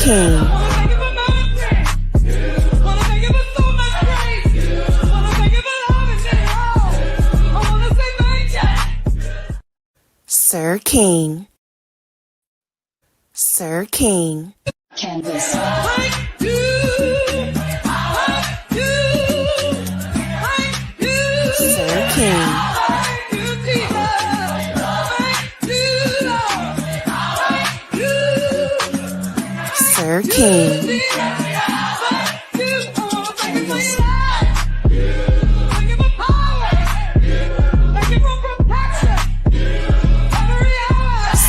King. Sir King. Sir King. Canvas. Sir King. Sir King. Canvas.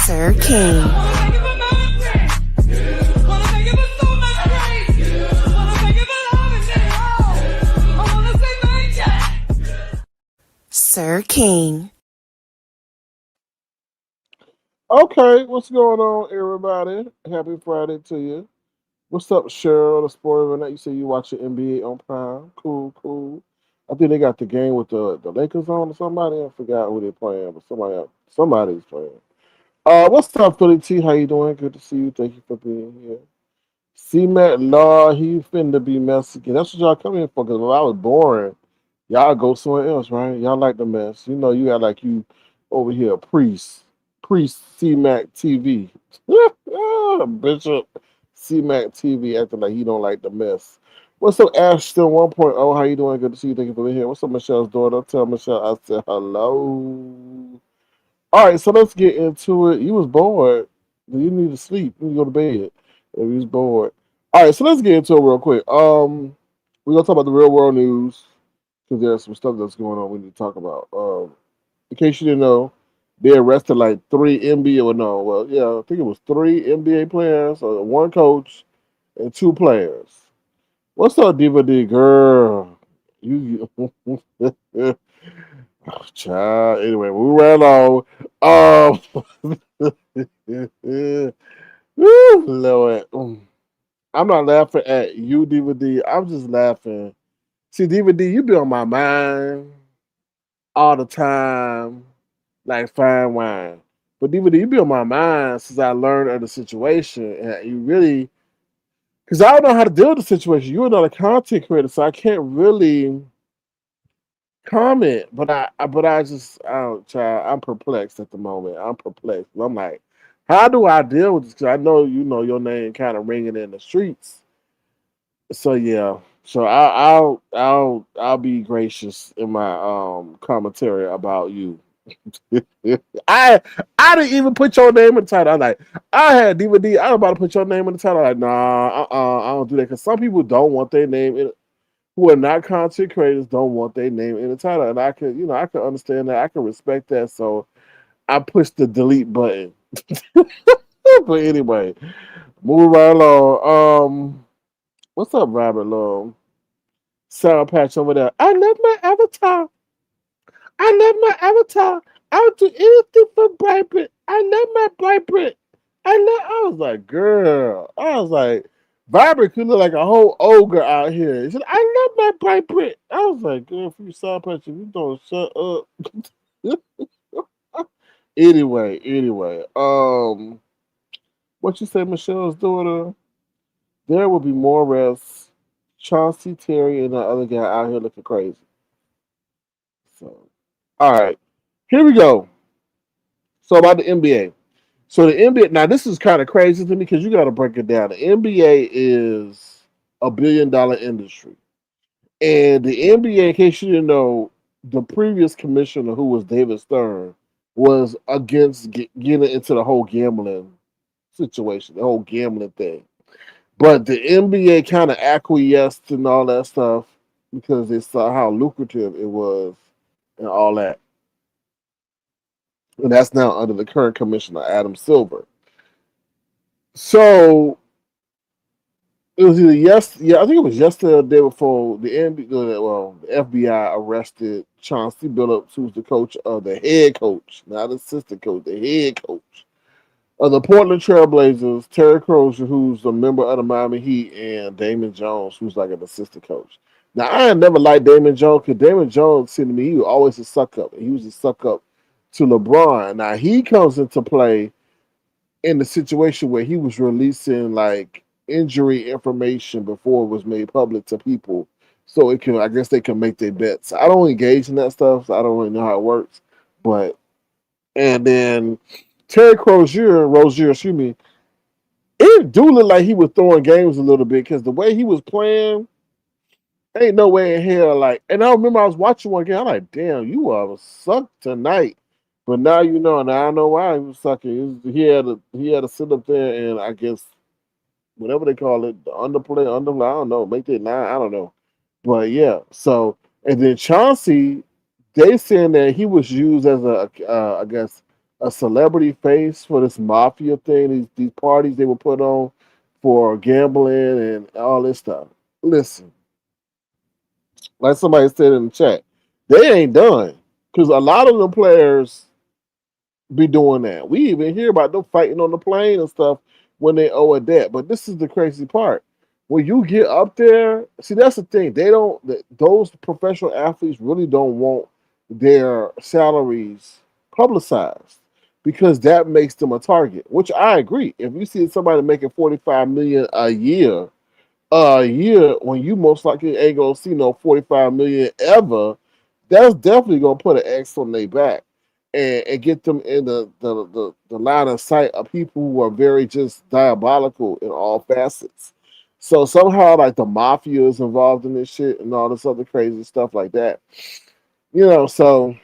Sir King. Sir King. Okay, what's going on, everybody? Happy Friday to you. What's up, Cheryl, the sport of the night? You say you watch the NBA on Prime. Cool, cool. I think they got the game with the Lakers on or somebody. I forgot who they're playing, but somebody's playing. What's up, Philly T? How you doing? Good to see you. Thank you for being here. C-Mac Law, he finna be Mexican. That's what y'all come in for, because if I was boring, y'all go somewhere else, right? Y'all like the mess. You know, you got like you over here, priest C-Mac TV. Bishop C-Mac TV acting like he don't like the mess. What's up, Ashton 1.0? How you doing? Good to see you. Thank you for being here. What's up, Michelle's daughter? Tell Michelle I said hello. All right, so let's get into it. You was bored. You need to sleep. You need to go to bed. If you was bored. All right, so let's get into it real quick. We're gonna talk about the real world news because there's some stuff that's going on we need to talk about. In case you didn't know, they arrested like three NBA. I think it was three NBA players, one coach, and two players. What's up, Diva D girl? You, child. Anyway, we ran on. Woo, Lord. I'm not laughing at you, DVD. I'm just laughing. See, DVD, you be on my mind all the time, like fine wine. But DVD, you be on my mind since I learned of the situation, and you really, because I don't know how to deal with the situation. You're not a content creator, so I can't really comment. I don't try. I'm perplexed at the moment. I'm perplexed. I'm like, how do I deal with this? Because I know you know your name kind of ringing in the streets. So yeah. So I'll be gracious in my commentary about you. I didn't even put your name in the title. I'm like, I had DVD. I was about to put your name in the title. Like, nah, I don't do that because some people don't want their name in. Who are not content creators don't want their name in the title, and I can understand that. I can respect that. So I pushed the delete button. But anyway, moving right along. What's up, Robert Long? Sourpatch over there. I love my avatar. I love my avatar. I would do anything for Bright. I love my Bright. I was like, girl. I was like, Vibrant could look like a whole ogre out here. He said, I love my Bright. I was like, girl, if you Sourpatch, if you don't shut up. Anyway. What you say, Michelle's daughter? There will be more arrests. Chauncey, Terry, and the other guy out here looking crazy. So, all right, here we go. So about the NBA. So the NBA. Now this is kind of crazy to me because you got to break it down. The NBA is $1 billion industry, and the NBA, in case you didn't know, the previous commissioner, who was David Stern, was against getting into the whole gambling situation, the whole gambling thing. But the NBA kind of acquiesced and all that stuff because they saw how lucrative it was and all that. And that's now under the current commissioner, Adam Silver. So it was I think it was yesterday or the day before the FBI arrested Chauncey Billups, who's the coach of the head coach, not assistant coach, the head coach of the Portland Trailblazers, Terry Crozier, who's a member of the Miami Heat, and Damon Jones, who's like an assistant coach. Now, I had never liked Damon Jones because Damon Jones, seemed to me, he was always a suck up. He was a suck up to LeBron. Now, he comes into play in the situation where he was releasing like injury information before it was made public to people, so it can. I guess they can make their bets. I don't engage in that stuff, so I don't really know how it works. But and then Terry Rozier, excuse me, it do look like he was throwing games a little bit because the way he was playing, ain't no way in hell. Like, and I remember I was watching one game. I'm like, damn, you are suck tonight. But now you know, and I don't know why he was sucking. He had to sit up there and I guess whatever they call it, the underplay. I don't know, make that line. I don't know, but yeah. So and then Chauncey, they saying that he was used as I guess a celebrity face for this mafia thing. These parties they would put on for gambling and all this stuff. Listen, like somebody said in the chat, they ain't done because a lot of the players be doing that. We even hear about them fighting on the plane and stuff when they owe a debt. But this is the crazy part. When you get up there, see that's the thing. They don't. Those professional athletes really don't want their salaries publicized because that makes them a target. Which I agree. If you see somebody making 45 million a year when you most likely ain't gonna see no 45 million ever, that's definitely gonna put an X on their back and get them in the line of sight of people who are very just diabolical in all facets. So somehow like the mafia is involved in this shit and all this other crazy stuff like that. So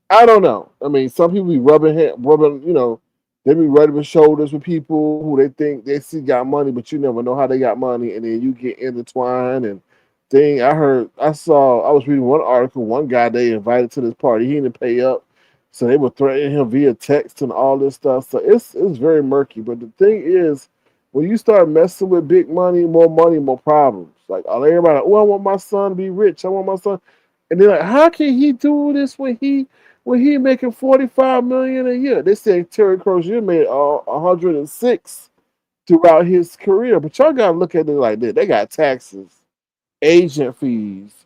I don't know. I mean, some people be rubbing, they be rubbing shoulders with people who they think they see got money, but you never know how they got money, and then you get intertwined and thing. I was reading one article. One guy they invited to this party, he didn't pay up, so they were threatening him via text and all this stuff. So it's very murky. But the thing is, when you start messing with big money, more problems. Like everybody, like, oh, I want my son to be rich. I want my son, and they're like, how can he do this when he making 45 million a year? They say Terry Crozier made 106 throughout his career, but y'all gotta look at it like this: they got taxes, agent fees.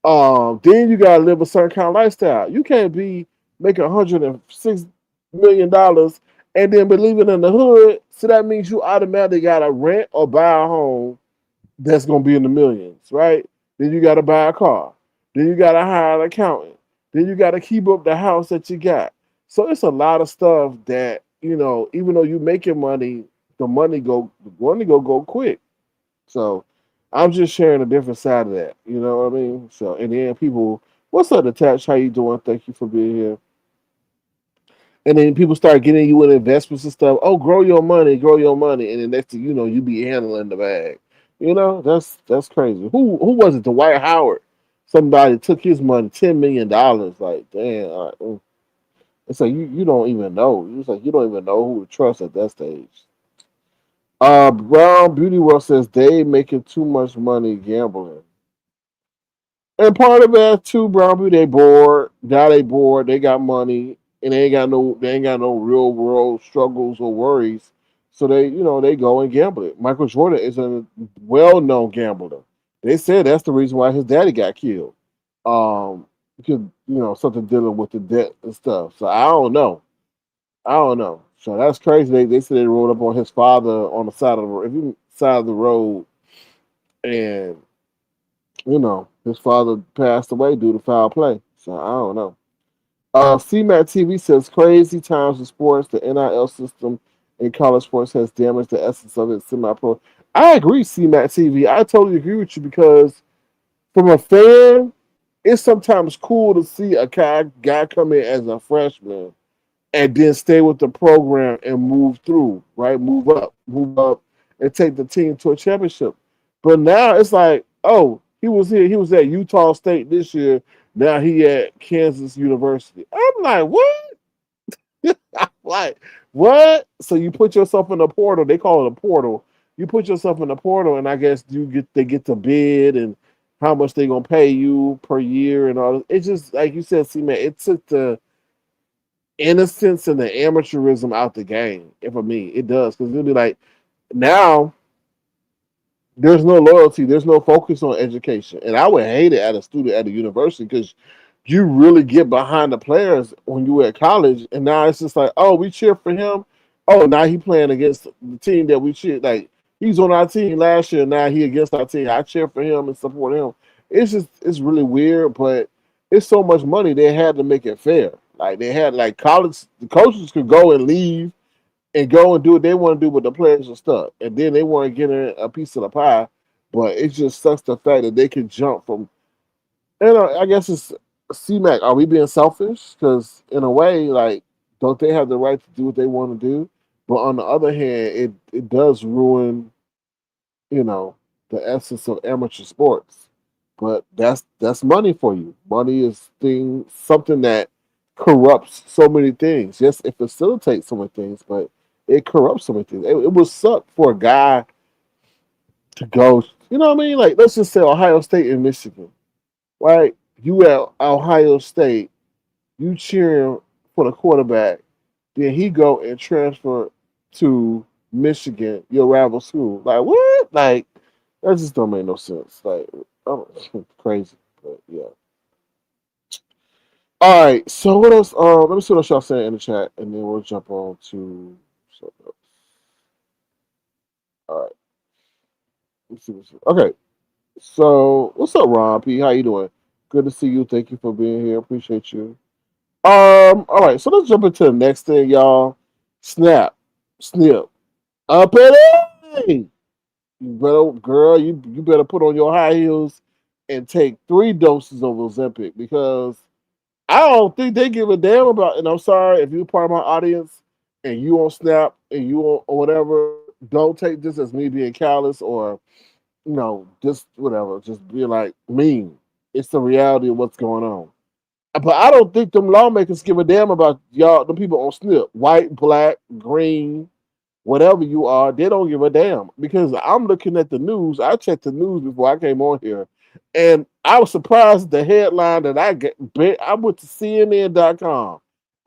Then you gotta live a certain kind of lifestyle. You can't be making $106 million and then be living in the hood. So that means you automatically gotta rent or buy a home that's gonna be in the millions, right? Then you gotta buy a car. Then you gotta hire an accountant. Then you gotta keep up the house that you got. So it's a lot of stuff that even though you making money, the money go quick. So I'm just sharing a different side of that. You know what I mean? So and then people, what's up, Attach? How you doing? Thank you for being here. And then people start getting you in investments and stuff. Oh, grow your money, and then next thing you know, you be handling the bag. That's crazy. Who was it? Dwight Howard. Somebody took his money, $10 million. Like, damn. It's like you don't even know. It's like you don't even know who to trust at that stage. Brown Beauty World says they making too much money gambling. And part of that too, Brown Beauty, they bored. Now they bored. They got money, and they ain't got no real world struggles or worries. So they go and gamble it. Michael Jordan is a well known gambler. They said that's the reason why his daddy got killed. Because something dealing with the debt and stuff. So I don't know. I don't know. So that's crazy. They said they rolled up on his father on the side of the road, and his father passed away due to foul play. So I don't know. CMAT TV says crazy times in sports. The NIL system in college sports has damaged the essence of its semi-pro. I agree, CMAT TV. I totally agree with you because from a fan, it's sometimes cool to see a guy come in as a freshman and then stay with the program and move through, right? Move up, and take the team to a championship. But now it's like, oh, he was here, he was at Utah State this year. Now he at Kansas University. I'm like, what? Like, what? So you put yourself in a portal. They call it a portal. You put yourself in a portal, and I guess they get to bid and how much they gonna pay you per year and all. It's just like you said, see, man. It took the innocence and the amateurism out the game. And for me, it does because it'll be like now there's no loyalty, there's no focus on education, and I would hate it at a student at a university because you really get behind the players when you were at college, and now it's just like, oh, we cheer for him, Oh, now he playing against the team that we should like. He's on our team last year. Now he against our team. I cheer for him and support him. It's really weird, but it's so much money they had to make it fair. Like they had like college the coaches could go and leave and go and do what they want to do, but the players are stuck, and then they want to get a piece of the pie. But it just sucks the fact that they can jump from. And I guess it's CMAC. Are we being selfish? Because in a way, like, don't they have the right to do what they want to do? But on the other hand, it does ruin, you know, the essence of amateur sports. But that's money for you. Money is something that corrupts so many things. Yes, it facilitates so many things, but it corrupts so many things. It would suck for a guy to go. You know what I mean? Like, let's just say Ohio State and Michigan, right? You at Ohio State, you cheering for the quarterback, then he go and transfer to Michigan, your rival school. Like what? Like that just don't make no sense. Like oh, crazy. But yeah. All right. So what else? Let me see what else y'all saying in the chat, and then we'll jump on to something else. All right. Let's see what's okay. So what's up, Ron P? How you doing? Good to see you. Thank you for being here. Appreciate you. All right, so let's jump into the next thing, y'all. Snap, snip, up and in. You better, girl, you better put on your high heels and take 3 doses of Ozempic because I don't think they give a damn about. And I'm sorry if you're part of my audience and you on Snap and you on or whatever. Don't take this as me being callous or just whatever. Just be like mean. It's the reality of what's going on. But I don't think them lawmakers give a damn about y'all, the people on SNP, white, black, green, whatever you are, they don't give a damn because I'm looking at the news. I checked the news before I came on here, and I was surprised at the headline that I get. I went to CNN.com,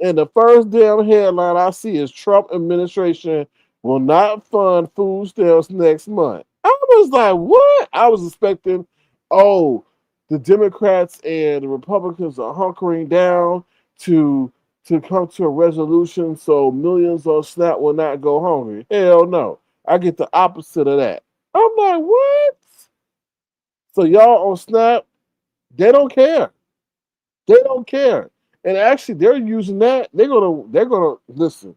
and the first damn headline I see is Trump administration will not fund food stamps next month. I was like, what? I was expecting, oh, the Democrats and the Republicans are hunkering down to come to a resolution so millions on SNAP will not go hungry. Hell no. I get the opposite of that. I'm like, what? So y'all on SNAP, they don't care. They don't care. And actually they're using that. They're gonna listen.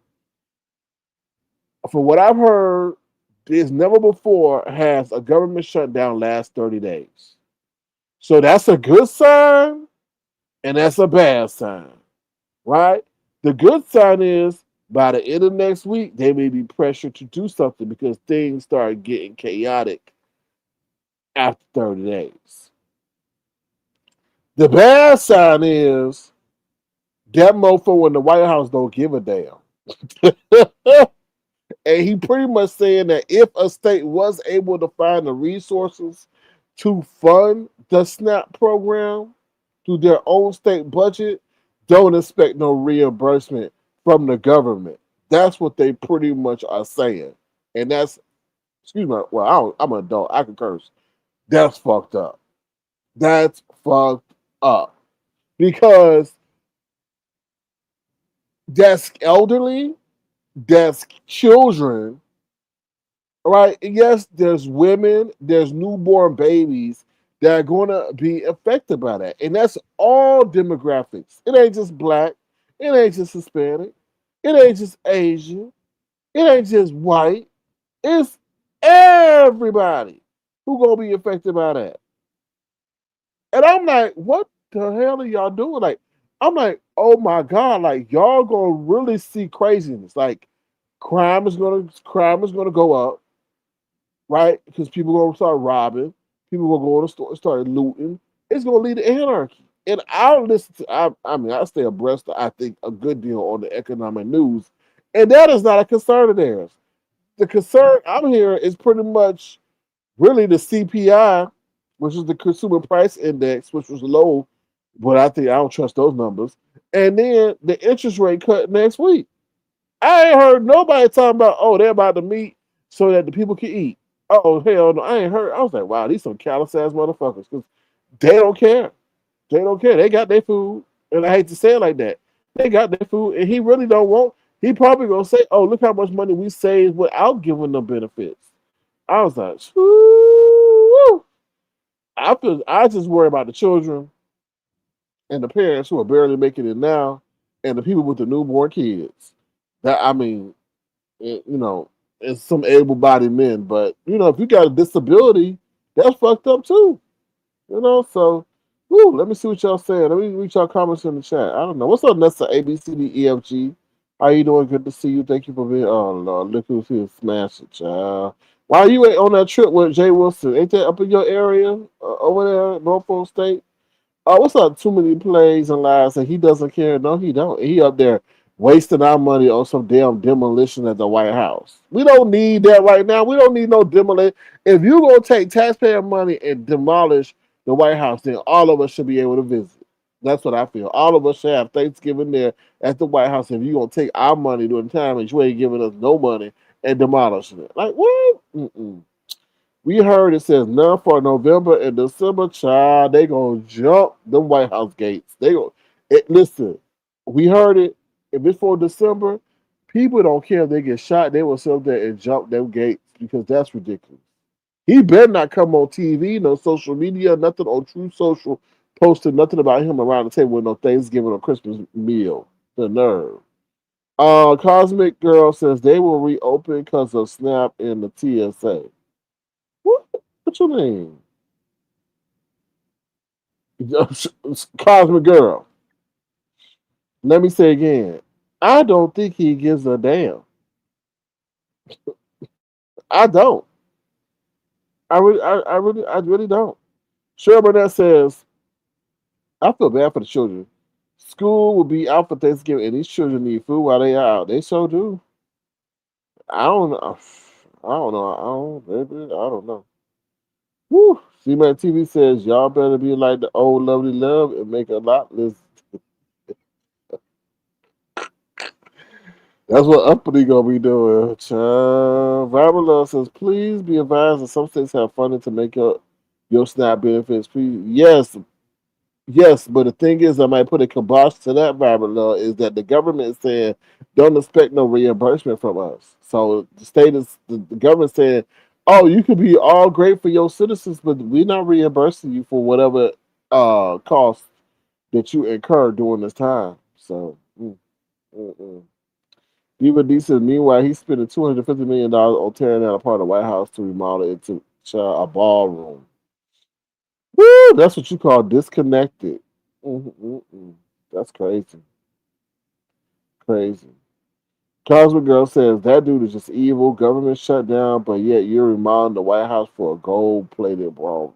From what I've heard, there's never before has a government shutdown last 30 days. So that's a good sign and that's a bad sign. Right? The good sign is by the end of next week, they may be pressured to do something because things start getting chaotic after 30 days. The bad sign is that mofo in the White House don't give a damn. And he pretty much saying that if a state was able to find the resources to fund the SNAP program through their own state budget, don't expect no reimbursement from the government. That's what they pretty much are saying. And that's, excuse me, well, I'm an adult. I can curse. That's fucked up. That's fucked up. Because that's elderly, that's children, right? And yes, there's women, there's newborn babies that are going to be affected by that. And that's all demographics. It ain't just black, it ain't just Hispanic, it ain't just Asian, it ain't just white. It's everybody who going to be affected by that. And I'm like, what the hell are y'all doing? Like, I'm like, oh my God, like y'all gonna really see craziness. Like crime is gonna go up, right? Because people gonna start robbing, people gonna go to the store, start looting. It's gonna lead to anarchy. And I'll listen to I mean I stay abreast I think a good deal on the economic news. And that is not a concern of theirs. The concern I'm hearing is pretty much really the CPI, which is the consumer price index, which was low, but I don't trust those numbers. And then the interest rate cut next week. I ain't heard nobody talking about, oh, they're about to meet so that the people can eat. Oh, hell no, I ain't heard. I was like, wow, these some callous ass motherfuckers because they don't care. They don't care. They got their food. And I hate to say it like that. They got their food, and he really don't want. He probably gonna say, "Oh, look how much money we saved without giving them benefits." I was like, "Woo." I just worry about the children and the parents who are barely making it now, and the people with the newborn kids. That I mean, you know, and some able-bodied men. But if you got a disability, that's fucked up too. So, let me see what y'all saying. Let me read y'all comments in the chat. I don't know. What's up, Nessa ABCDEFG? How you doing? Good to see you. Thank you for being. Oh Lord, look who's here. Smash it, child. Why you ain't on that trip with Jay Wilson? Ain't that up in your area over there, Norfolk State? Oh, what's up? Too many plays and lies, and he doesn't care. No, he don't. He up there wasting our money on some damn demolition at the White House. We don't need that right now. We don't need no demolition. If you gonna take taxpayer money and demolish the White House, then all of us should be able to visit. That's what I feel. All of us should have Thanksgiving there at the White House. If you gonna take our money during the time and you ain't giving us no money and demolishing it, like what? Mm-mm. We heard it says none for November and December. Child, they gonna jump the White House gates. They go. Listen, we heard it. If it's for December, people don't care if they get shot. They will sit up there and jump them gates because that's ridiculous. He better not come on TV, no social media, nothing on True Social, posting nothing about him around the table with no Thanksgiving or Christmas meal. The nerve. Cosmic Girl says they will reopen because of Snap and the TSA. What? What you mean? Cosmic Girl. Let me say again. I don't think he gives a damn. I don't. I really don't. Cheryl Burnett says, I feel bad for the children. School will be out for Thanksgiving, and these children need food while they are out. They so do. I don't know. I don't know. I don't know. Woo. C-Man TV says, y'all better be like the old lovely love and make a lot list. That's what Uppity gonna be doing. Robert Love says, please be advised that some states have funding to make your SNAP benefits. Please, yes, but the thing is, I might put a kibosh to that, Robert Love, is that the government is saying don't expect no reimbursement from us. So the government saying, oh, you could be all great for your citizens, but we're not reimbursing you for whatever cost that you incur during this time. So. Mm, mm. Diva D says, meanwhile, he's spending $250 million on tearing down a part of the White House to remodel it to a ballroom. Woo! That's what you call disconnected. Mm-mm-mm. That's crazy. Crazy. Cosmic Girl says, that dude is just evil. Government shut down, but yet you're remodeling the White House for a gold plated ballroom.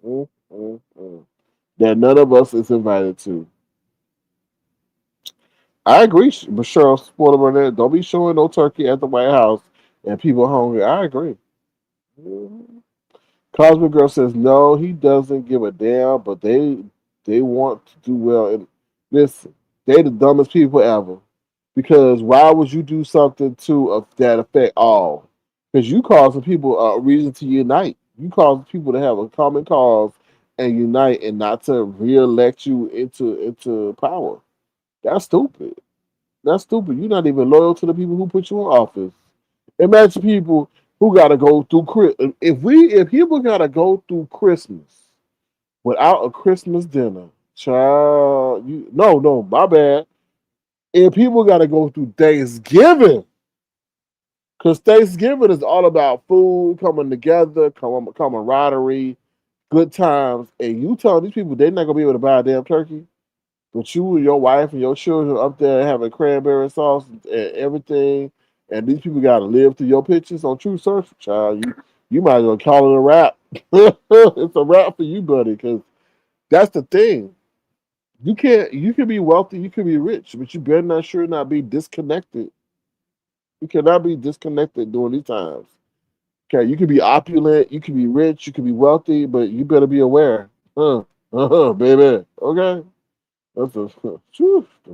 Mm-mm-mm. That none of us is invited to. I agree, but Cheryl, spoiler Burnett, don't be showing no turkey at the White House and people hungry. I agree. Mhm. Cosmic Girl says no, he doesn't give a damn, but they want to do well. And listen, they the dumbest people ever. Because why would you do something to that affect all? Because you causing people a reason to unite. You cause people to have a common cause and unite, and not to re-elect you into power. That's stupid. That's stupid. You're not even loyal to the people who put you in office. Imagine people who got to go through if people got to go through Christmas without a Christmas dinner, child. No, my bad. If people got to go through Thanksgiving, because Thanksgiving is all about food, coming together, camaraderie, good times, and you tell these people they're not gonna be able to buy a damn turkey. But you and your wife and your children up there having cranberry sauce and everything, and these people got to live through your pictures on True Search, child. You might as well call it a rap. It's a rap for you, buddy, because that's the thing. You can't. You can be wealthy, you can be rich, but you better not sure not be disconnected. You cannot be disconnected during these times. Okay, you can be opulent, you can be rich, you can be wealthy, but you better be aware, baby. Okay, that's the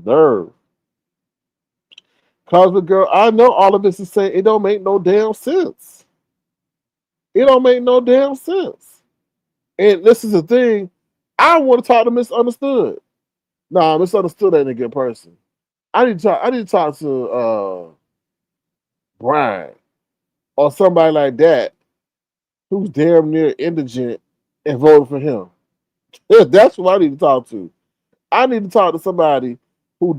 nerve. Cosmic Girl, I know all of this is saying it don't make no damn sense. It don't make no damn sense. And this is the thing. I want to talk to Misunderstood. Nah, Misunderstood ain't a good person. I need to talk to Brian or somebody like that who's damn near indigent and voted for him. That's what I need to talk to. I need to talk to somebody who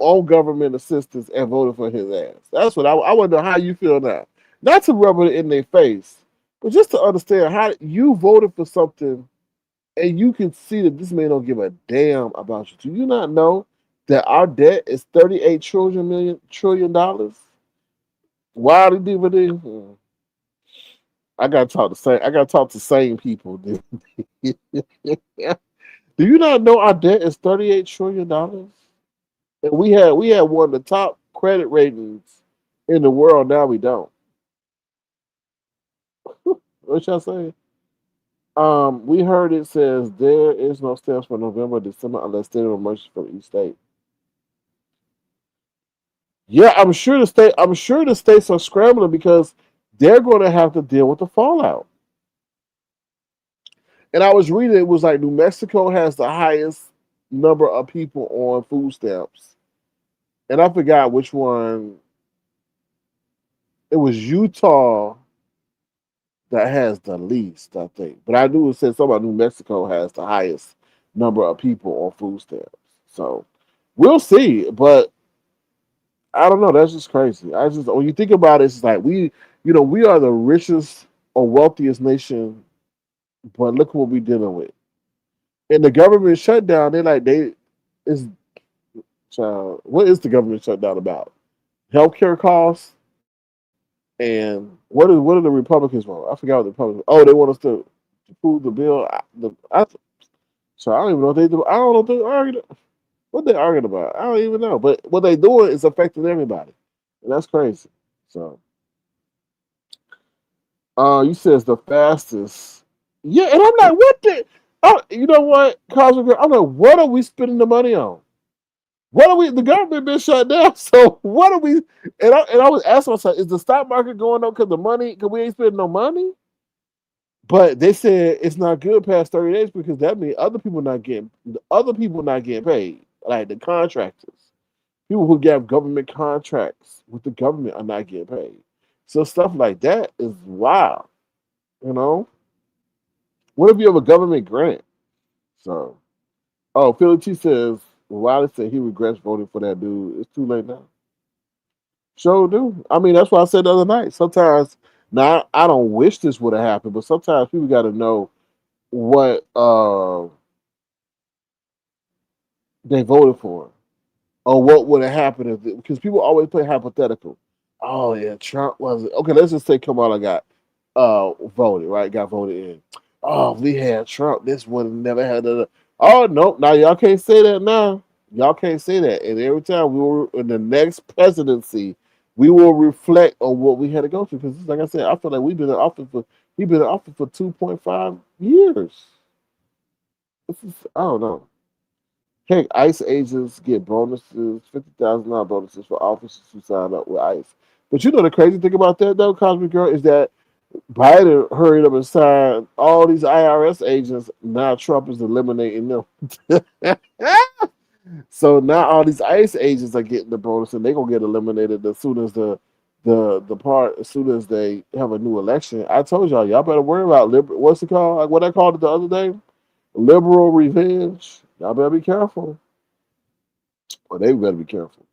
own government assistance and voted for his ass. That's what I want to know how you feel now. Not to rub it in their face, but just to understand how you voted for something and you can see that this man don't give a damn about you. Do you not know that our debt is $38 trillion? Why the DVD? I gotta talk to sane people. Do you not know our debt is $38 trillion? And we had one of the top credit ratings in the world. Now we don't. What y'all say? We heard it says there is no steps for November, December unless state of emergency from each state. Yeah, I'm sure the state. I'm sure the states are scrambling because they're going to have to deal with the fallout. And I was reading it was like New Mexico has the highest number of people on food stamps, and I forgot which one. It was Utah that has the least, I think. But I knew it said something about New Mexico has the highest number of people on food stamps. So we'll see. But I don't know. That's just crazy. I just when you think about it, it's like we are the richest or wealthiest nation, but look what we're dealing with. And the government shutdown, they is what is the government shutdown about? Healthcare costs and what are the Republicans want? I forgot what the Republicans. Oh, they want us to approve the bill. So I don't even know if they do. I don't know if they arguing what they arguing about. I don't even know. But what they doing is affecting everybody, and that's crazy. So, you says the fastest. Yeah, and I'm like, what the? Oh, you know what, Cosmic Girl? I'm like, what are we spending the money on? What are we? The government been shut down, so what are we? And I was asking myself, is the stock market going up because the money? Because we ain't spending no money? But they said it's not good past 30 days because that means other people not getting paid, like the contractors, people who get government contracts with the government are not getting paid. So stuff like that is wild, you know. What if you have a government grant? So, Philly T says Wiley said he regrets voting for that dude. It's too late now. Sure do. I mean, that's what I said the other night. Sometimes, now I don't wish this would have happened, but sometimes people got to know what they voted for or what would have happened if because people always play hypothetical. Oh yeah, Trump was okay. Let's just say Kamala got voted right, got voted in. Oh, if we had Trump, this would have never had a. Oh no, now y'all can't say that now. Y'all can't say that. And every time we were in the next presidency, we will reflect on what we had to go through. Because like I said, I feel like we've been in office for 2.5 years. I don't know. Heck, ICE agents get bonuses, $50,000 bonuses for officers who sign up with ICE. But you know the crazy thing about that though, Cosmic Girl, is that Biden hurried up and signed all these IRS agents. Now Trump is eliminating them. So now all these ICE agents are getting the bonus, and they're gonna get eliminated as soon as as soon as they have a new election. I told y'all better worry about what's it called? Like what I called it the other day, liberal revenge. Y'all better be careful. Well, they better be careful.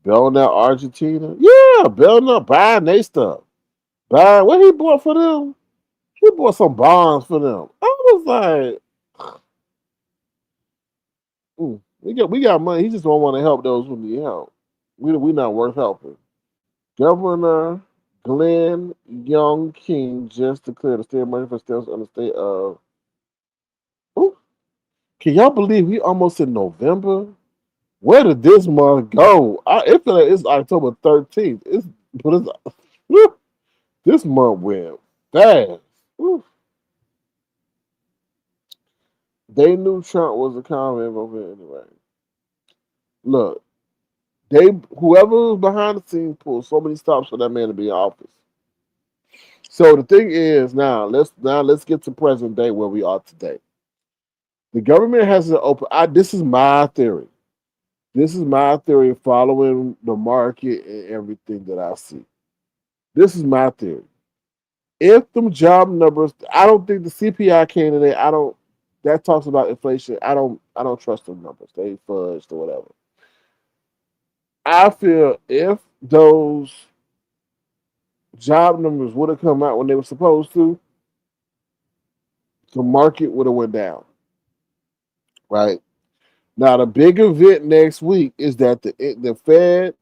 Bailing out Argentina. Yeah, bailing out, buying they stuff. Buying what he bought for them? He bought some bonds for them. I was like, we got money. He just don't want to help those who need help. We not worth helping. Governor Glenn Young King just declared a state of emergency for states on the state of. Ooh, can y'all believe we almost in November? Where did this month go? It feel like it's October 13th. But it's this month went fast. Woo. They knew Trump was a comment over anyway. Look, whoever was behind the scenes pulled so many stops for that man to be in office. So the thing is let's get to present day where we are today. The government has an open. This is my theory. This is my theory following the market and everything that I see. This is my theory. If them job numbers, I don't think the CPI came today. I don't. That talks about inflation. I don't trust them numbers. They fudged or whatever. I feel if those job numbers would have come out when they were supposed to, the market would have went down. Right now, the big event next week is that the Fed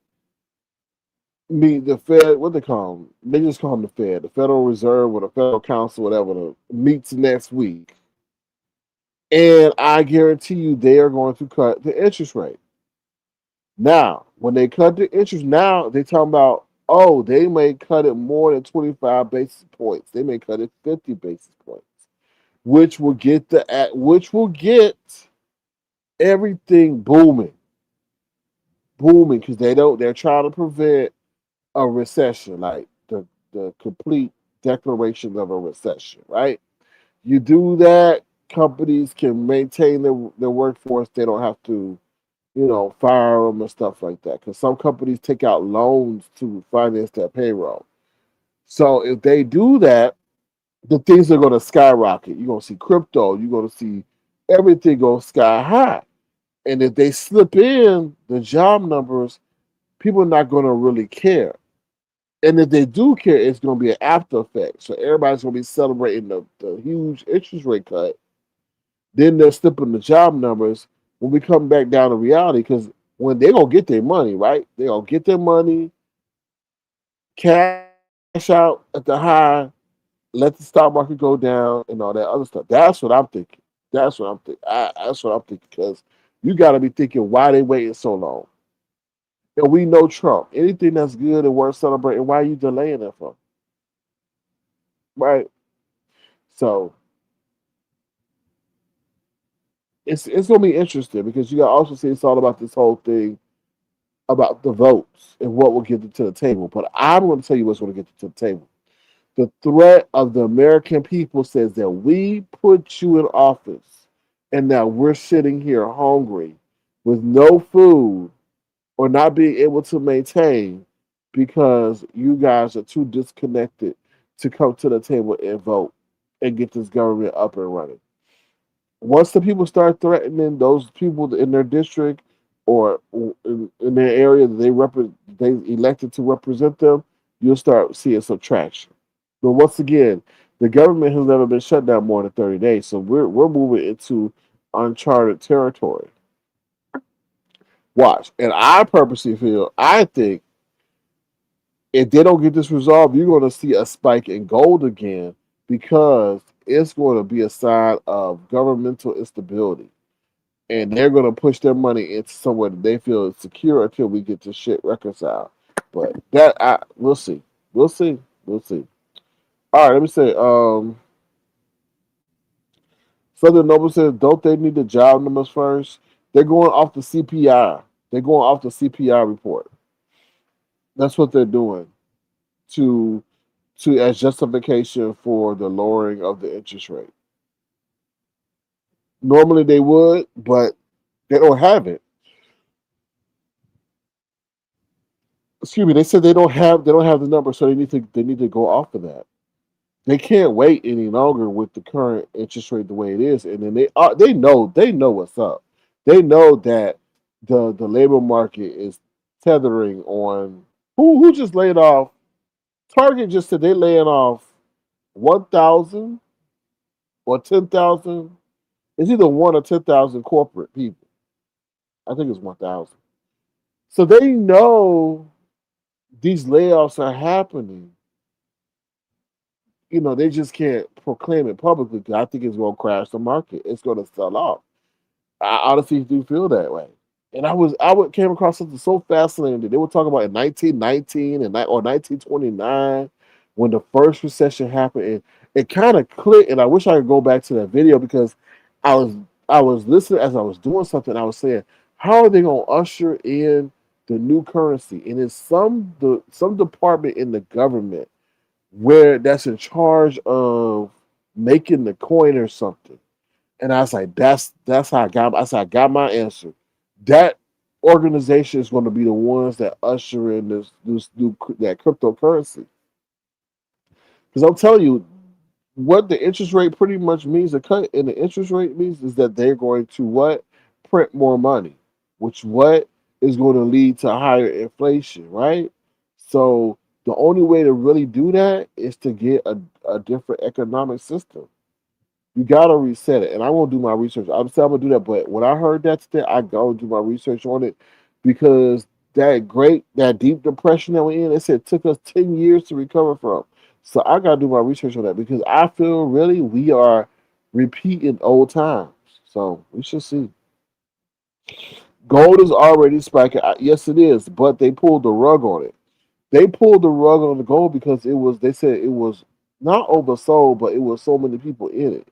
meet the Fed. What they call them? They just call them the Fed, the Federal Reserve or the Federal Council, whatever. Meets next week, and I guarantee you they are going to cut the interest rate. Now, when they cut the interest, now they talking about, oh, they may cut it more than 25 basis points. They may cut it 50 basis points, which will get everything booming, booming because they're trying to prevent a recession, like the complete declaration of a recession, right? You do that, companies can maintain their workforce. They don't have to, fire them and stuff like that. Because some companies take out loans to finance their payroll. So if they do that, the things are going to skyrocket. You're going to see crypto. You're going to see everything go sky high. And if they slip in the job numbers, people are not going to really care. And if they do care, it's going to be an after effect. So everybody's going to be celebrating the huge interest rate cut. Then they're slipping the job numbers when we come back down to reality because when they're going to get their money, right? They're going to get their money, cash out at the high, let the stock market go down, and all that other stuff. That's what I'm thinking. That's what I'm thinking because you got to be thinking why they waiting so long. And we know Trump. Anything that's good and worth celebrating, why are you delaying it for? Right? So it's gonna be interesting because you got to also see it's all about this whole thing about the votes and what will get them to the table. But I'm going to tell you what's going to get them to the table. The threat of the American people says that we put you in office and now we're sitting here hungry with no food or not being able to maintain because you guys are too disconnected to come to the table and vote and get this government up and running. Once the people start threatening those people in their district or in their area that they elected to represent them, you'll start seeing some traction. But once again, the government has never been shut down more than 30 days, so we're moving into uncharted territory. Watch, and I purposely feel I think if they don't get this resolved, you're going to see a spike in gold again because it's going to be a sign of governmental instability. And they're going to push their money into somewhere that they feel is secure until we get this shit reconciled. But we'll see. We'll see. We'll see. All right, let me say, Southern Noble says, don't they need the job numbers first? They're going off the CPI. They're going off the CPI report. That's what they're doing to as justification for the lowering of the interest rate. Normally they would, but they don't have it. Excuse me. They said they don't have the number, so they need to go off of that. They can't wait any longer with the current interest rate the way it is, and then they know what's up. They know that the labor market is tethering on who just laid off. Target just said they laying off 1,000 or 10,000. It's either 1 or 10,000 corporate people. I think it's 1,000. So they know these layoffs are happening. They just can't proclaim it publicly because I think it's going to crash the market. It's going to sell off. I honestly do feel that way. And I came across something so fascinating that they were talking about in 1919 or 1929 when the first recession happened. And it kind of clicked. And I wish I could go back to that video because I was I was listening as I was doing something. I was saying, how are they going to usher in the new currency? And it's some department in the government where that's in charge of making the coin or something. And I was like, that's how I got. I said, I got my answer. That organization is going to be the ones that usher in this new that cryptocurrency. Because I'm telling you, what the interest rate pretty much means, the cut in the interest rate means is that they're going to what print more money, which what is going to lead to higher inflation, right? So the only way to really do that is to get a different economic system. You gotta reset it. And I won't do my research. I'm saying I'm gonna do that, but when I heard that today, I go do my research on it because that deep depression that we're in, it said it took us 10 years to recover from. So I gotta do my research on that because I feel really we are repeating old times. So we should see. Gold is already spiking. Yes, it is, but they pulled the rug on it. They pulled the rug on the gold because it was. They said it was not oversold, but it was so many people in it,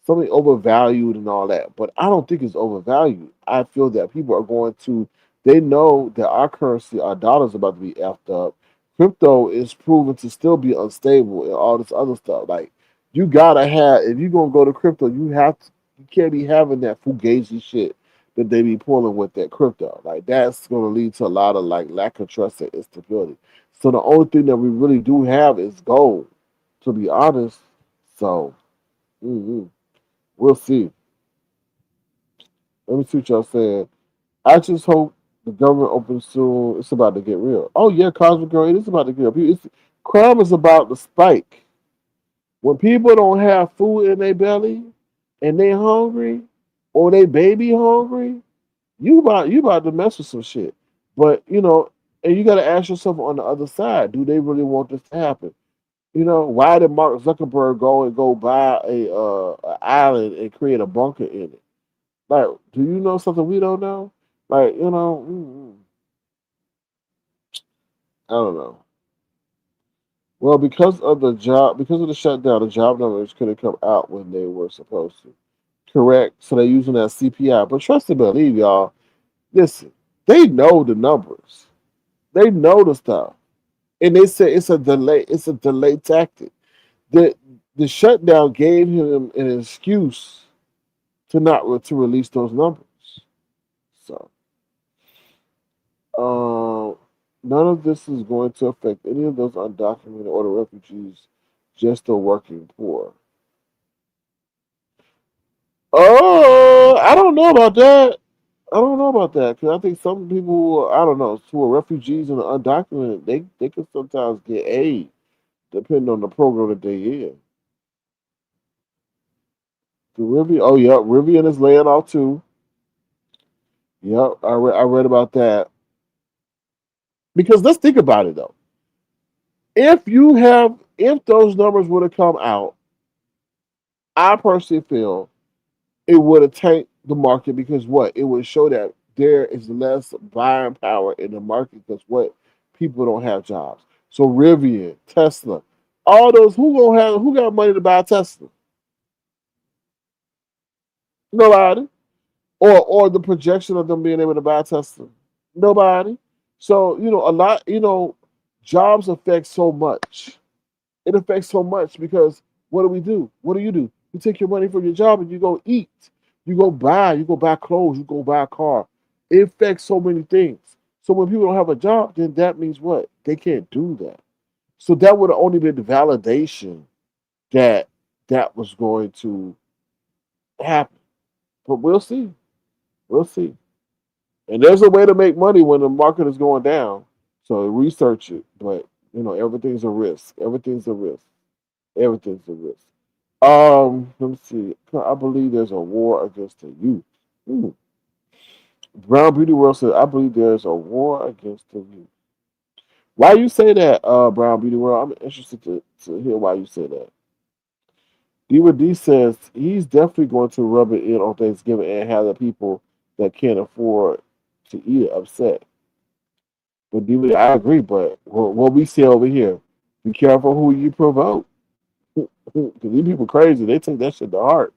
something overvalued and all that. But I don't think it's overvalued. I feel that people are going to. They know that our currency, our dollar, is about to be effed up. Crypto is proven to still be unstable and all this other stuff. Like you gotta have if you're gonna go to crypto, you have to. You can't be having that fugazi shit that they be pulling with that crypto. Like that's gonna lead to a lot of like lack of trust and instability. So the only thing that we really do have is gold, to be honest. So we'll see. Let me see what y'all saying. I just hope the government opens soon. It's about to get real. Oh yeah, Cosmic Girl, it is about to get real. Crime is about to spike. When people don't have food in their belly and they hungry or they baby hungry, you about to mess with some shit. But and you got to ask yourself on the other side: do they really want this to happen? Why did Mark Zuckerberg go buy a island and create a bunker in it? Like, do you know something we don't know? Like, I don't know. Well, because of the shutdown, the job numbers couldn't come out when they were supposed to. Correct. So they're using that CPI. But trust and believe, y'all. Listen, they know the numbers. They know the stuff, and they say it's a delay. It's a delay tactic. The the shutdown gave him an excuse to not to release those numbers. So um, none of this is going to affect any of those undocumented or the refugees, just the working poor. Oh, I don't know about that. I don't know about that because I think some people, I don't know, who are refugees and are undocumented, they can sometimes get aid depending on the program that they in. The Rivian, oh yeah, Rivian is laying off too. Yep, I read about that. Because let's think about it though. If those numbers would have come out, I personally feel it would have tanked the market because what? It would show that there is less buying power in the market because what? People don't have jobs. So Rivian, Tesla, all those who got money to buy a Tesla? Nobody. Or the projection of them being able to buy a Tesla? Nobody. So, jobs affect so much. It affects so much because what do we do? What do? You take your money from your job and you go eat. You go buy clothes, you go buy a car. It affects so many things. So when people don't have a job, then that means what? They can't do that. So that would have only been the validation that that was going to happen. But we'll see. We'll see. And there's a way to make money when the market is going down. So research it. But everything's a risk. Everything's a risk. Everything's a risk. Let me see. I believe there's a war against the youth. Hmm. Brown Beauty World says, I believe there's a war against the youth. Why you say that, Brown Beauty World? I'm interested to hear why you say that. Diva D says he's definitely going to rub it in on Thanksgiving and have the people that can't afford to eat it upset. But Diva, I agree, but what we say over here, be careful who you provoke. Because these people crazy. They take that shit to heart.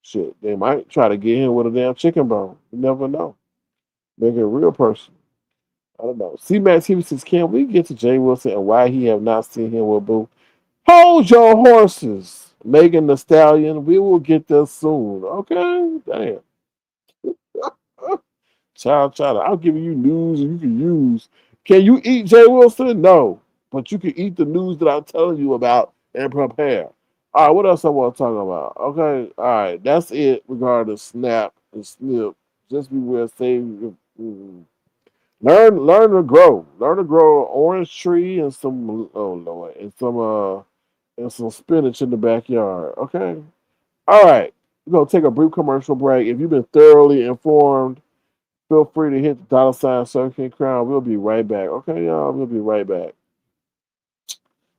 Shit, they might try to get him with a damn chicken bone. You never know. Make it a real person. I don't know. C Max TV says, can we get to Jay Wilson and why he have not seen him with Boo? Hold your horses, Megan the Stallion. We will get there soon. Okay? Damn. Child, I'm giving you news and you can use. Can you eat Jay Wilson? No. But you can eat the news that I'm telling you about and prepare. All right, what else I want to talk about? Okay, all right, that's it regarding Snap and Snip. Just beware, save. Learn to grow. Learn to grow an orange tree and some oh lord and some spinach in the backyard. Okay. All right. We're gonna take a brief commercial break. If you've been thoroughly informed, feel free to hit the $ Circle Crown. We'll be right back. Okay, y'all. We'll be right back.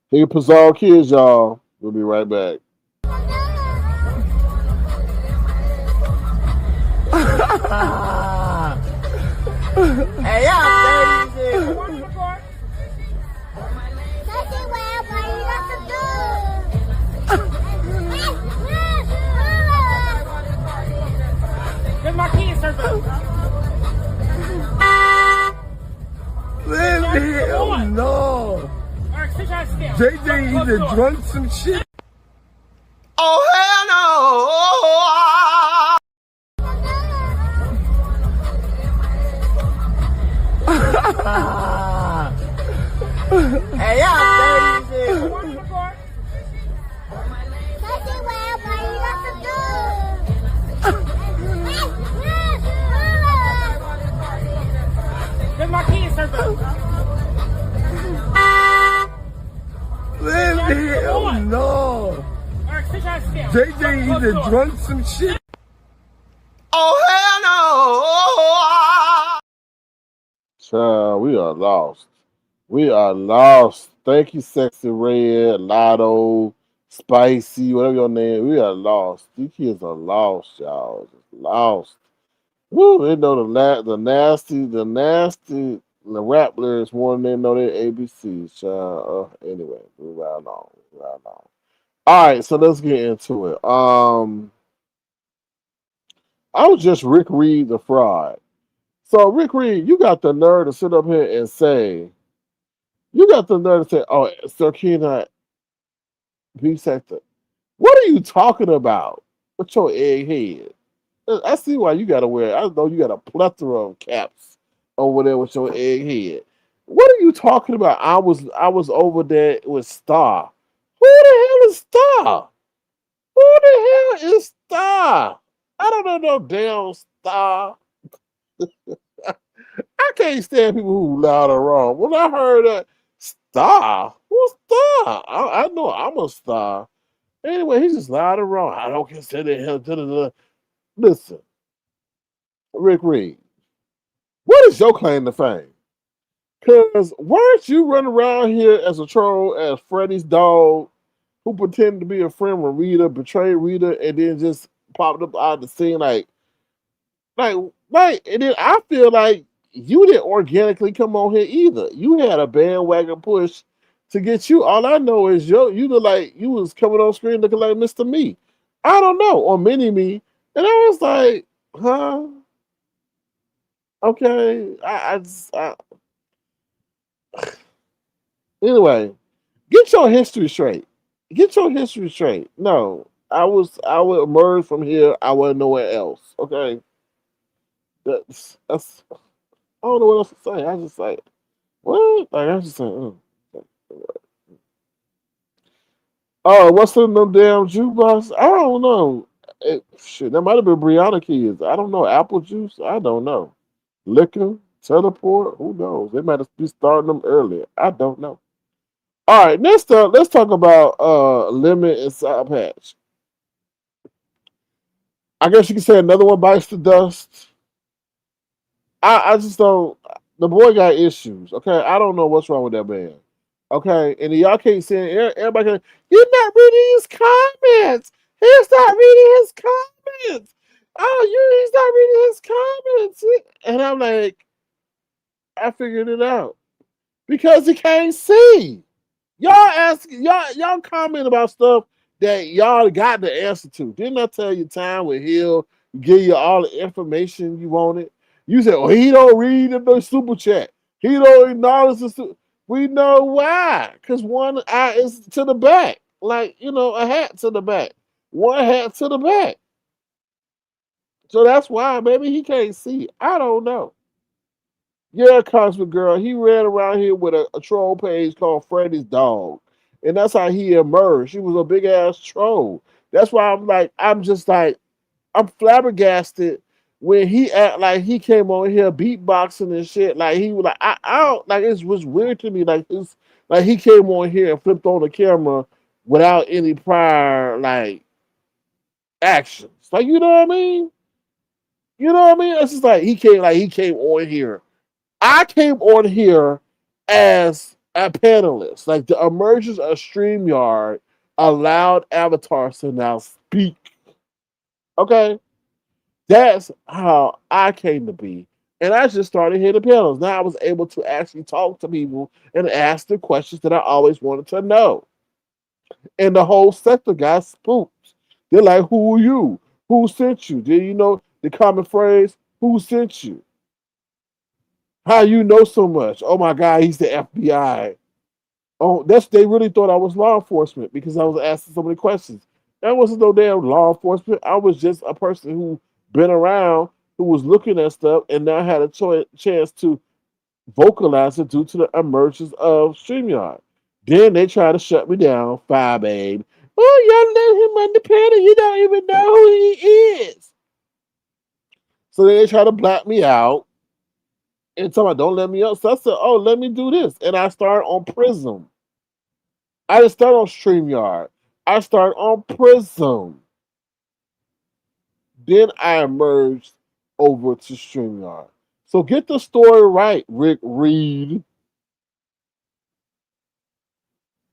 Hey, Pizarro kids, y'all. We'll be right back. Hey, y'all dirty. Get my kids, sir. Oh no! JJ either drunk some shit. Oh, hell no! Hey, y'all dirty. Get my kids, sir. Oh no! JJ either drunk some shit. Oh, hell no! Child, we are lost. We are lost. Thank you, Sexy Red, Lotto, Spicy, whatever your name. We are lost. These kids are lost, y'all. Just lost. Woo! They know the rap lyrics more than they know their ABCs, child. Anyway, we right on. Right on. All right, so let's get into it. I was just Rick Reed the fraud. So Rick Reed, you got the nerve to sit up here and say, you got the nerve to say, oh, Sir Keenan B sector. What are you talking about with your egghead? I see why you gotta wear. I know you got a plethora of caps over there with your egghead. What are you talking about? I was over there with Star. Who the hell is Star? Who the hell is Star? I don't know no damn Star. I can't stand people who loud or wrong. When I heard that Star, who's Star? I know I'm a star. Anyway, he's just loud and wrong. I don't consider him. Da, da, da. Listen, Rick Reed, what is your claim to fame? Because weren't you running around here as a troll, as Freddy's dog, who pretended to be a friend with Rita, betrayed Rita, and then just popped up out of the scene like, and then I feel like you didn't organically come on here either. You had a bandwagon push to get you. All I know is you look like you was coming on screen looking like Mr. Me. I don't know, or Mini Me. And I was like, huh? Okay. Anyway, get your history straight. Get your history straight. No, I would emerge from here. I wasn't nowhere else. Okay. That's I don't know what else to say. I just like what? Like I just say, oh, what's in them damn jukebox? I don't know. Shit, that might have been Brianna kids. I don't know. Apple juice? I don't know. Liquor, teleport? Who knows? They might have been starting them earlier. I don't know. All right, next up, let's talk about Lemon and Sourpatch. I guess you can say another one bites the dust. I just don't. The boy got issues. Okay, I don't know what's wrong with that man. Okay, and y'all can't say everybody. You're not reading his comments. He's not reading his comments. He's not reading his comments. And I'm like, I figured it out because he can't see. Y'all comment about stuff that y'all got the answer to. Didn't I tell you time will heal, give you all the information you wanted? You said, well, he don't read the super chat. He don't acknowledge we know why. Because one eye is to the back. Like, a hat to the back. One hat to the back. So that's why maybe he can't see. I don't know. Yeah, Cosmic Girl. He ran around here with a troll page called Freddy's Dog. And that's how he emerged. He was a big ass troll. That's why I'm just like, I'm flabbergasted when he act like he came on here beatboxing and shit. Like he was like, I don't like it was weird to me. Like he came on here and flipped on the camera without any prior like actions. Like you know what I mean? You know what I mean? It's just like he came on here. I came on here as a panelist. Like the emergence of StreamYard allowed avatars to now speak. Okay? That's how I came to be. And I just started hitting panels. Now I was able to actually talk to people and ask the questions that I always wanted to know. And the whole sector got spooked. They're like, who are you? Who sent you? Did you know the common phrase, who sent you? How you know so much? Oh my God, he's the FBI. Oh, they really thought I was law enforcement because I was asking so many questions. That wasn't no damn law enforcement. I was just a person who been around, who was looking at stuff, and now had a chance to vocalize it due to the emergence of StreamYard. Then they try to shut me down. Fire, babe. Oh, y'all let him on the panel. You don't even know who he is. So they try to block me out and tell me, don't let me up. So I said, oh, let me do this. And I started on Prism. I didn't start on StreamYard. I started on Prism. Then I emerged over to StreamYard. So get the story right, Rick Reed.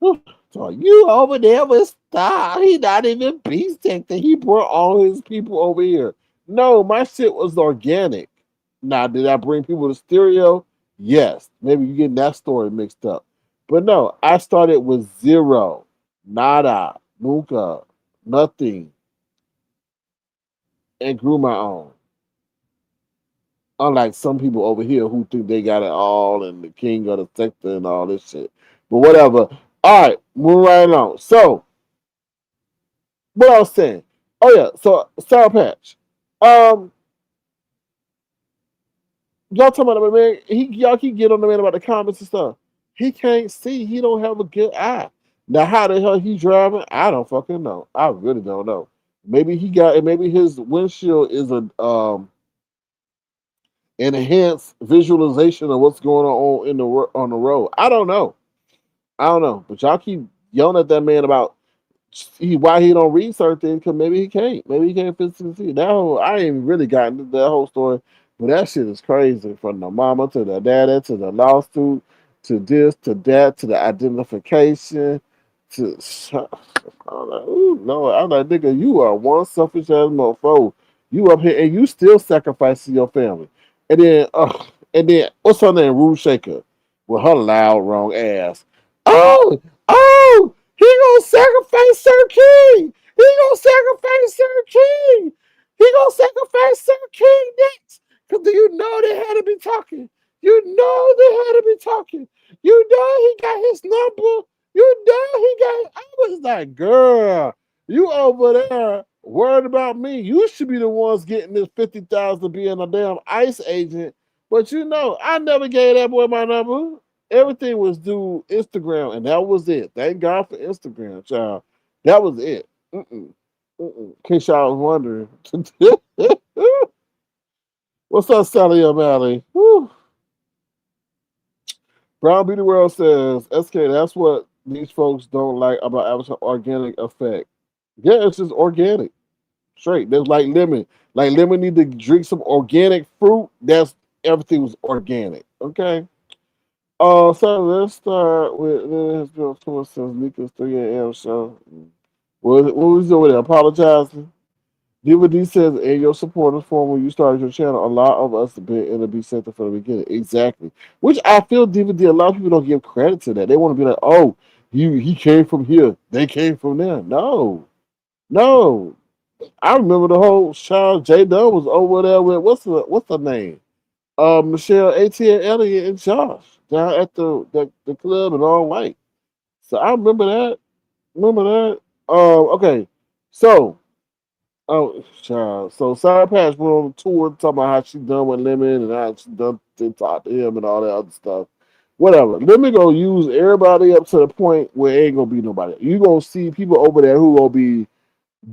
So you over there with Star. He not even beast that he brought all his people over here. No, my shit was organic. Now, did I bring people to stereo? Yes. Maybe you getting that story mixed up. But no, I started with zero. Nada. Nunca. Nothing. And grew my own. Unlike some people over here who think they got it all and the king of the sector and all this shit. But whatever. All right, moving right along. So, what I was saying. Oh yeah, so Sourpatch. Um, y'all talking about the man? Y'all keep getting on the man about the comments and stuff. He can't see. He don't have a good eye. Now, how the hell he driving? I don't fucking know. I really don't know. Maybe he got. Maybe his windshield is a enhanced visualization of what's going on on the road. I don't know. I don't know. But y'all keep yelling at that man about why he don't read certain things because maybe he can't. Maybe he can't physically see. That whole, I ain't really gotten into that whole story, but that shit is crazy. From the mama to the daddy to the lawsuit to this to that to the identification to I'm like, ooh, no, I'm like, nigga, you are one selfish ass motherfucker. You up here and you still sacrificing your family. And then what's her name? Rude Shaker with her loud wrong ass. Oh, he gonna sacrifice Sir King. He gonna sacrifice Sir King. He gonna sacrifice Sir King next. Cause you know they had to be talking. You know they had to be talking. You know he got his number. You know he got. I was like, girl, you over there worried about me. You should be the ones getting this 50,000 being a damn ICE agent. But you know, I never gave that boy my number. Everything was due Instagram, and that was it. Thank God for Instagram, child. That was it. Mm-mm. In case y'all was wondering. What's up, Sally O'Malley? Whew. Brown Beauty World says, SK, that's what these folks don't like about Avatar organic effect. Yeah, it's just organic. Straight. There's like lemon. Like lemon need to drink some organic fruit. That's everything was organic. Okay. So let's start with it has been so much since Mika's 3 a.m. show. What was over there? Apologizing. DVD says in your supporters forum when you started your channel, a lot of us have been in the B center from the beginning. Exactly. Which I feel DVD, a lot of people don't give credit to that. They want to be like, oh, he came from here. They came from there. No. No. I remember the whole child J Dunn was over there with what's her name? Michelle ATN Elliott and Josh down at the club in all white. So I remember that. Remember that? Okay. So Oh, child. So Sourpatch went on a tour talking about how she done with Lemon and how she done to talk to him and all that other stuff. Whatever. Lemon gonna use everybody up to the point where ain't gonna be nobody. You gonna see people over there who gonna be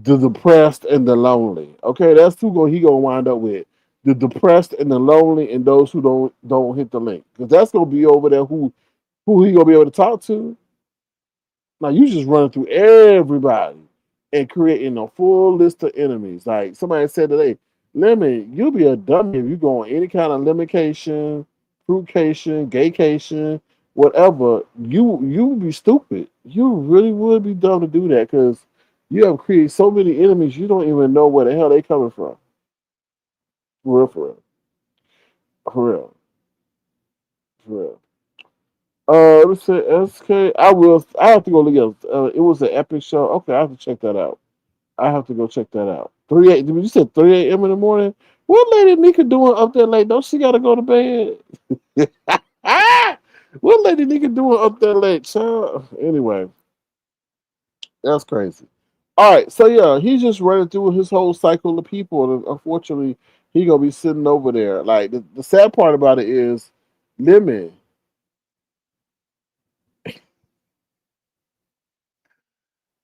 the depressed and the lonely. Okay, that's who he gonna wind up with. The depressed and the lonely and those who don't hit the link. Because that's gonna be over there who he gonna be able to talk to. Now you just running through everybody and creating a full list of enemies. Like somebody said today, Lemon, you'll be a dummy if you go on any kind of limitation, fruitcation, gaycation, whatever. You would be stupid. You really would be dumb to do that because you have created so many enemies you don't even know where the hell they coming from. For real, for real, for real, for real. Let's say SK. I will. I have to go look at. It was an epic show. Okay, I have to check that out. I have to go check that out. 3 a. You said 3 a.m. in the morning. What lady Nika doing up there late? Don't she gotta go to bed? What lady Nika doing up there late, child? Anyway, that's crazy. All right, so yeah, he's just running through his whole cycle of people, and unfortunately, he gonna be sitting over there. Like the sad part about it is, Lemon.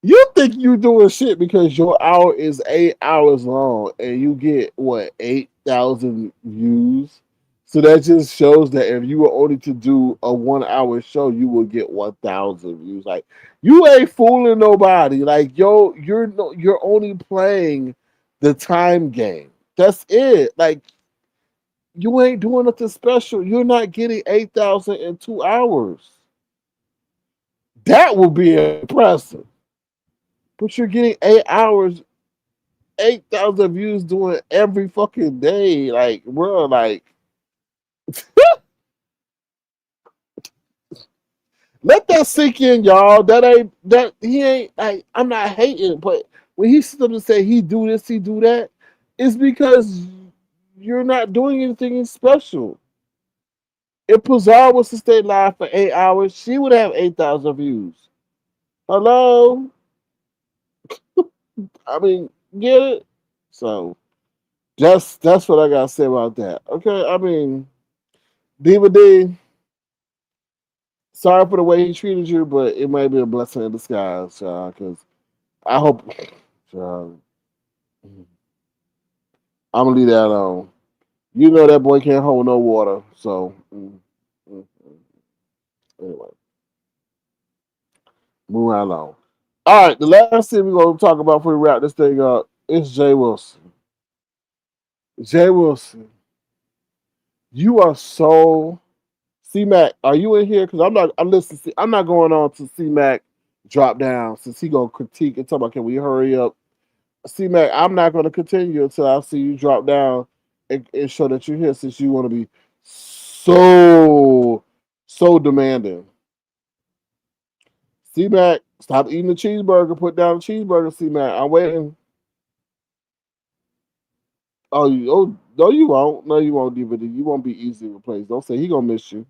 You think you doing shit because your hour is 8 hours long and you get what 8,000 views. So that just shows that if you were only to do a 1 hour show, you will get 1,000 views. Like you ain't fooling nobody. Like yo, you're only playing the time game. That's it. Like you ain't doing nothing special. You're not getting 8,000 in 2 hours. That will be impressive. But you're getting 8 hours 8,000 views doing every fucking day. Like, bro, like, let that sink in, y'all. That ain't that he ain't. Like, I'm not hating, but when he stood up and say he do this, he do that, it's because you're not doing anything special. If Pazar was to stay live for 8 hours, she would have 8,000 views. Hello, I mean, get it? So that's what I gotta say about that. Okay, I mean, Diva D. Sorry for the way he treated you, but it might be a blessing in disguise, because I hope. I'm gonna leave that alone. You know that boy can't hold no water, so mm. Anyway, move right along. All right, the last thing we're gonna talk about before we wrap this thing up is Jay Wilson. Jay Wilson, you are so C Mac. Are you in here? Because I'm not. I'm listening. I'm not going on to C Mac drop down since he gonna critique and talk about can we hurry up. See, Mac, I'm not going to continue until I see you drop down and show that you're here since you want to be so demanding. C Mac, stop eating the cheeseburger. Put down the cheeseburger, C Mac. I'm waiting. Oh, no, you won't. No, you won't, DVD. You won't be easily replaced. Don't say he gonna miss you.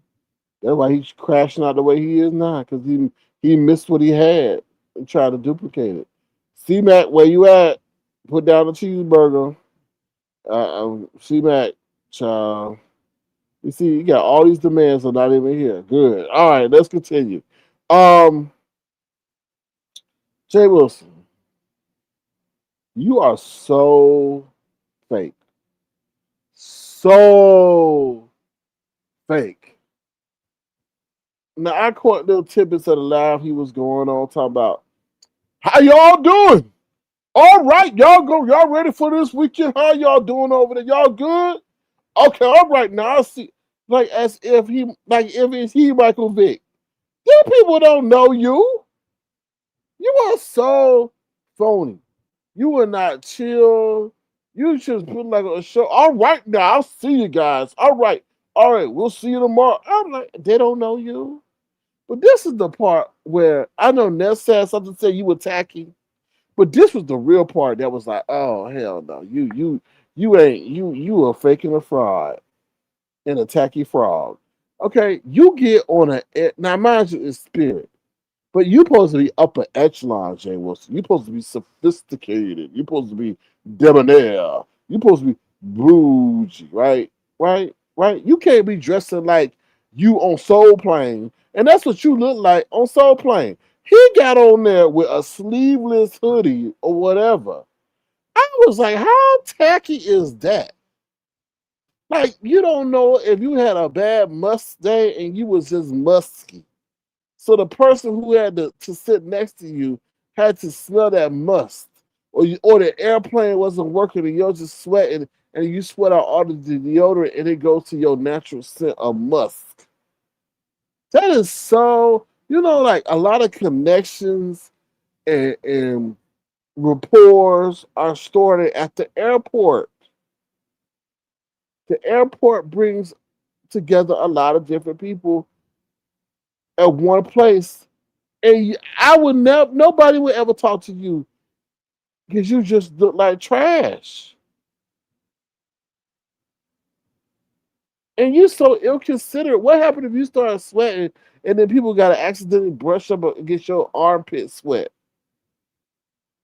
That's why he's crashing out the way he is now, because he missed what he had and tried to duplicate it. C Mac, where you at? Put down the cheeseburger. C Mac, child. You see, you got all these demands are not even here. Good. All right, let's continue. Um, Jay Wilson, you are so fake. So fake. Now I caught little tidbits of the live he was going on talking about how y'all doing. All right, y'all go. Y'all ready for this weekend? How y'all doing over there? Y'all good? Okay, all right. Now I see, like as if if it's he Michael Vick. You people don't know you. You are so phony. You are not chill. You just put like a show. All right, now I'll see you guys. All right. We'll see you tomorrow. I'm like, they don't know you. But this is the part where I know Ness said something, say you attacking. But this was the real part that was like, oh hell no, you ain't you are faking a fraud, an attacky frog. Okay, you get on a now mind you, it's spirit. But you supposed to be upper echelon, Jay Wilson. You supposed to be sophisticated. You supposed to be debonair. You supposed to be bougie, right? Right? You can't be dressing like you on Soul Plane. And that's what you look like on Soul Plane. He got on there with a sleeveless hoodie or whatever. I was like, how tacky is that? Like, you don't know if you had a bad must day and you was just musky. So the person who had to sit next to you had to smell that must. Or the airplane wasn't working and you're just sweating and you sweat out all the deodorant and it goes to your natural scent of musk. That is so, like a lot of connections and rapports are stored at the airport. The airport brings together a lot of different people at one place. And I would never, nobody would ever talk to you because you just look like trash. And you so ill considered. What happened if you started sweating and then people got to accidentally brush up against your armpit sweat?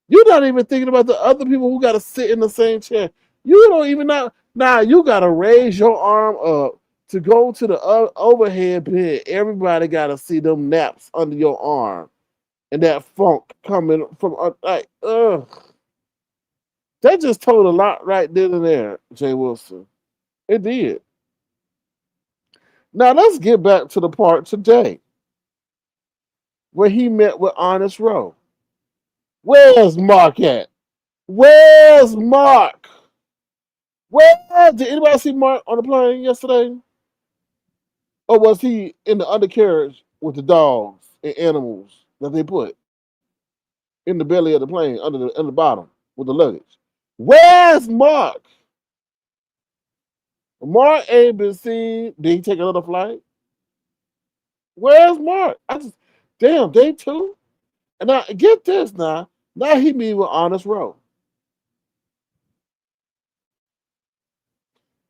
You're not even thinking about the other people who got to sit in the same chair. You don't even know. Now you got to raise your arm up to go to the overhead bin. Everybody got to see them naps under your arm and that funk coming from like, ugh. That just told a lot right then and there, Jay Wilson. It did. Now let's get back to the part today where he met with Honest Rowe. Where's Mark at? Where's Mark? Where did anybody see Mark on the plane yesterday? Or was he in the undercarriage with the dogs and animals that they put in the belly of the plane under the bottom with the luggage? Where's Mark? Mark ain't been seen. Did he take another flight? Where's Mark? Damn, day two. And now get this now. Now he meet with Honest Rowe.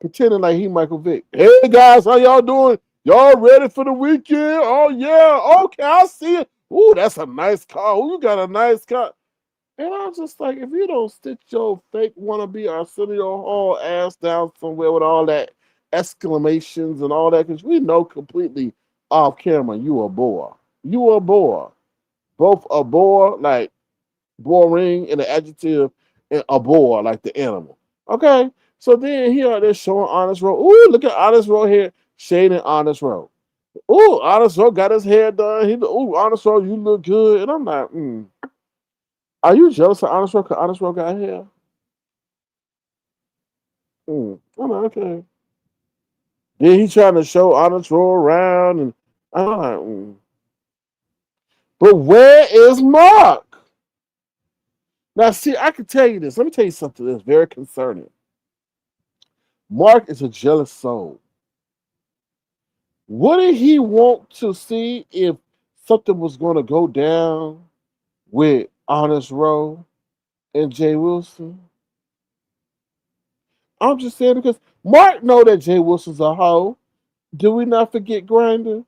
Pretending like he Michael Vick. Hey guys, how y'all doing? Y'all ready for the weekend? Oh yeah, okay, I see it. Ooh, that's a nice car. Ooh, you got a nice car. And I'm just like, if you don't sit your fake wannabe Arsenio Hall ass down somewhere with all that exclamations and all that, because we know completely off camera you a bore. You a bore. Both a bore, like boring and an adjective, and a bore, like the animal. Okay? So then he out there showing Honest Rowe. Ooh, look at Honest Rowe here, shading Honest Rowe. Ooh, Honest Rowe got his hair done. Ooh, Honest Rowe, you look good. And I'm like, Are you jealous of Honest Rowe because Honest Rowe got hair? I'm like, okay. Then he trying to show Honest Rowe around, and I'm like, But where is Mark? Now, see, I can tell you this. Let me tell you something that's very concerning. Mark is a jealous soul. Wouldn't he want to see if something was going to go down with Honest Rowe and Jay Wilson? I'm just saying because Mark know that Jay Wilson's a hoe. Do we not forget Grinder?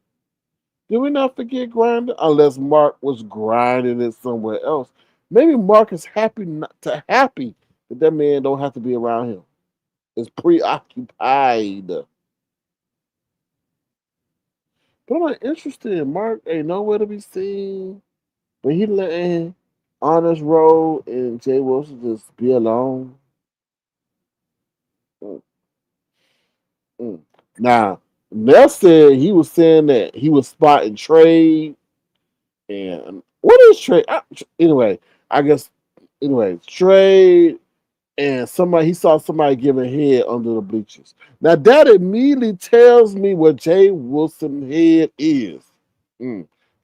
Do we not forget Grinder? Unless Mark was grinding it somewhere else. Maybe Mark is happy that man don't have to be around him. Is preoccupied. But I'm not interested. Mark ain't nowhere to be seen. But he letting Honest Rowe and Jay Wilson just be alone. Mm, mm. Now, Ness said he was saying that he was spotting trade. And what is trade? Anyway, I guess, trade and he saw somebody giving head under the bleachers. Now that immediately tells me what Jay Wilson head is.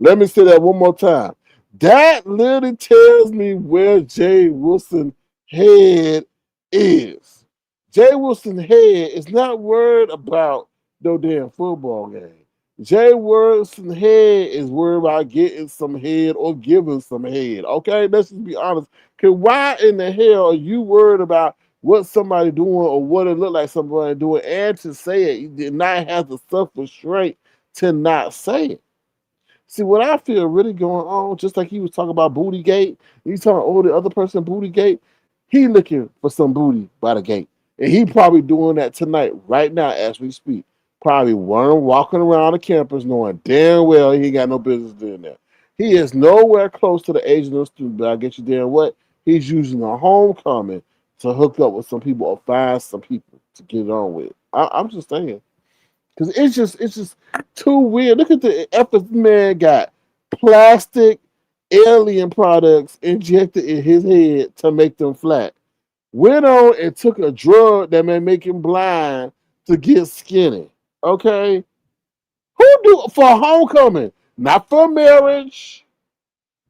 Let me say that one more time. That literally tells me where Jay Wilson head is. Jay Wilson head is not worried about no damn football game. Jay Wilson head is worried about getting some head or giving some head. Okay, let's just be honest. Cause why in the hell are you worried about what somebody doing or what it look like somebody doing, and to say it, you did not have the self restraint to not say it. See, what I feel really going on, just like he was talking about booty gate, he's talking, oh, the other person booty gate. He looking for some booty by the gate. And he probably doing that tonight, right now, as we speak. Probably one walking around the campus knowing damn well he ain't got no business doing that. He is nowhere close to the age of those students, but I get you damn what? He's using a homecoming to hook up with some people or find some people to get it on with. I'm just saying. Because it's just too weird. Look at the effort man got plastic alien products injected in his head to make them flat. Went on and took a drug that may make him blind to get skinny. Okay? Who do for homecoming? Not for marriage,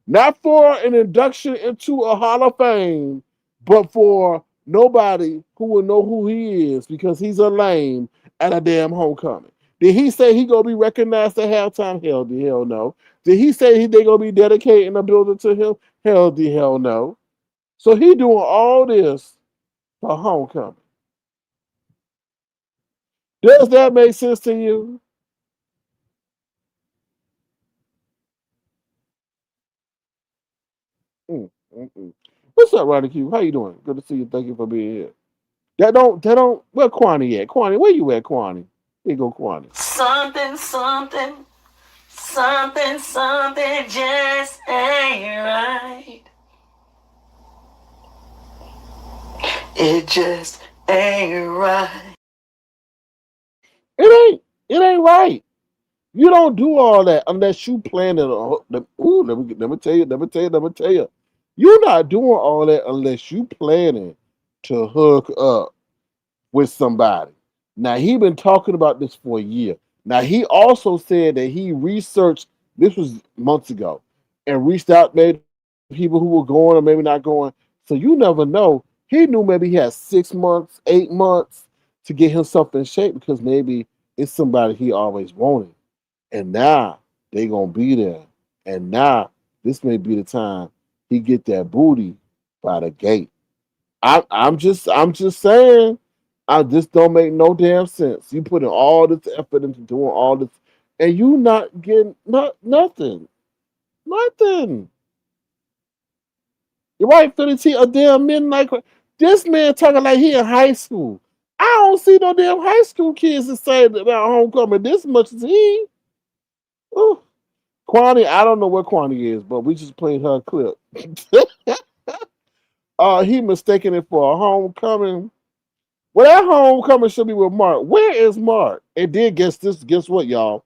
not for an induction into a Hall of Fame, but for nobody who will know who he is because he's a lame at a damn homecoming. Did he say he gonna be recognized at halftime? Hell the hell no. Did he say they gonna be dedicating a building to him? Hell the hell no. So he doing all this for homecoming. Does that make sense to you? Mm, mm, mm. What's up, Ronnie Q? How you doing? Good to see you. Thank you for being here. That don't. Where Kwani at? Kwani, where you at, Kwani? Here you go, Kwani. Something, something, something, something just ain't right. It just ain't right. It ain't right. You don't do all that unless you plan it. Ooh, let me tell you. You're not doing all that unless you planning to hook up with somebody. Now he been talking about this for a year. Now he also said that he researched this was months ago and reached out maybe people who were going or maybe not going. So you never know. He knew maybe he had 6 months, 8 months to get himself in shape because maybe it's somebody he always wanted. And now they gonna be there. And now this may be the time he get that booty by the gate. I'm just saying. I just don't make no damn sense. You putting all this effort into doing all this, and you not getting nothing, nothing. You're right, Philly T. A damn midnight. This man talking like he in high school. I don't see no damn high school kids excited about homecoming this much as he. Ooh. Kwani, I don't know where Kwani is, but we just played her clip. He mistaken it for a homecoming. Well, that homecoming should be with Mark. Where is Mark? And then guess what, y'all?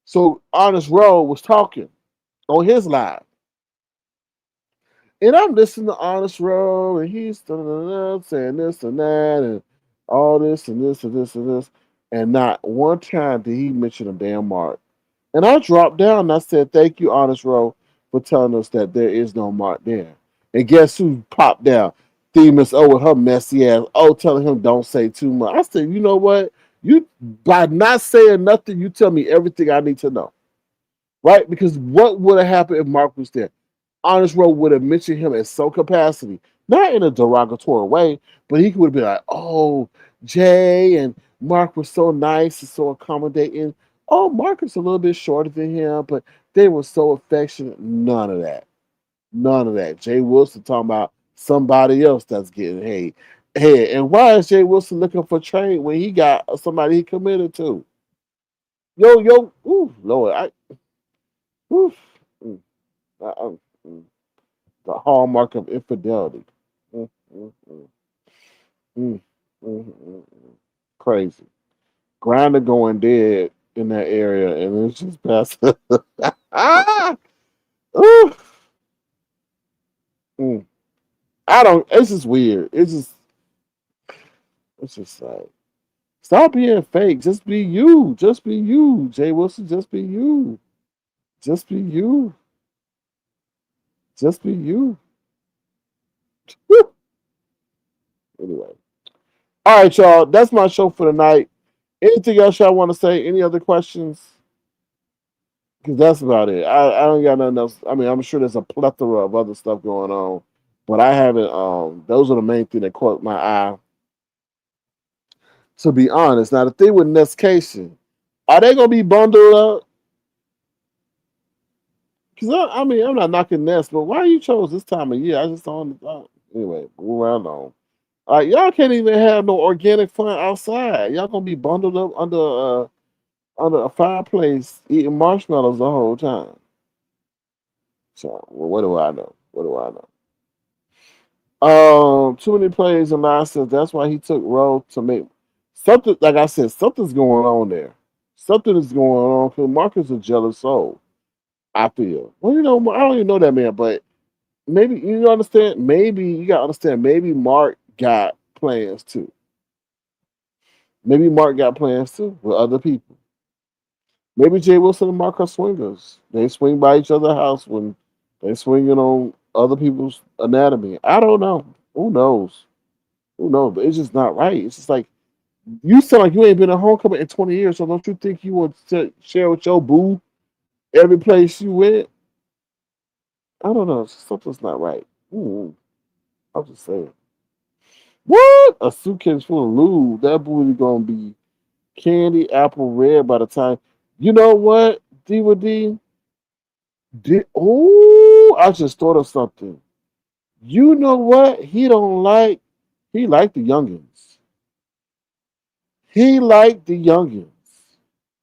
So Honest Road was talking on his live. And I'm listening to Honest Road, and he's saying this and that, and all this and this and this and this. And not one time did he mention a damn Mark. And I dropped down and I said, thank you, Honest Row, for telling us that there is no mark there. And guess who popped down? Themis O with her messy ass. Oh, telling him don't say too much. I said, you know what? You by not saying nothing, you tell me everything I need to know. Right? Because what would have happened if Mark was there? Honest Row would have mentioned him in some capacity, not in a derogatory way, but he would be like, "Oh, Jay and Mark were so nice and so accommodating. Oh, Mark is a little bit shorter than him, but they were so affectionate." None of that. None of that. Jay Wilson talking about somebody else that's getting hate. Hey, and why is Jay Wilson looking for trade when he got somebody he committed to? Yo, ooh, Lord, ooh, mm, mm. The hallmark of infidelity. Mm, mm, mm, mm, mm. Crazy. Grinder going dead in that area, and it's just past. ah, ooh, mm. I don't. It's just weird. It's just like stop being fake. Just be you. Just be you, Jay Wilson. Just be you. Just be you. Just be you. Woo. Anyway, all right, y'all. That's my show for tonight. Anything else y'all want to say? Any other questions? Because that's about it. I don't got nothing else. I mean, I'm sure there's a plethora of other stuff going on, but I haven't. Those are the main thing that caught my eye. To be honest, now the thing with Nescation, are they gonna be bundled up? Cause I mean, I'm not knocking Ness, but why you chose this time of year? I just don't understand. Anyway, move right on. Y'all can't even have no organic fun outside. Y'all gonna be bundled up under a fireplace eating marshmallows the whole time. So what do I know? What do I know? Too many plays and nonsense. That's why he took Rowe to make something. Like I said, something's going on there. Something is going on because Marcus is a jealous soul. I feel. Well, I don't even know that man, but maybe you understand. Maybe you gotta understand. Maybe Mark got plans too. Maybe Mark got plans too with other people. Maybe Jay Wilson and Mark are swingers. They swing by each other's house when they swinging on other people's anatomy. I don't know. Who knows? Who knows? But it's just not right. It's just like you sound like you ain't been at homecoming in 20 years. So don't you think you would share with your boo every place you went? I don't know. Something's not right. I'm just saying. What? A suitcase full of lube. That booty gonna be candy apple red by the time. You know what? D with D. Oh, I just thought of something. You know what? He don't like. He like the youngins. He like the youngins,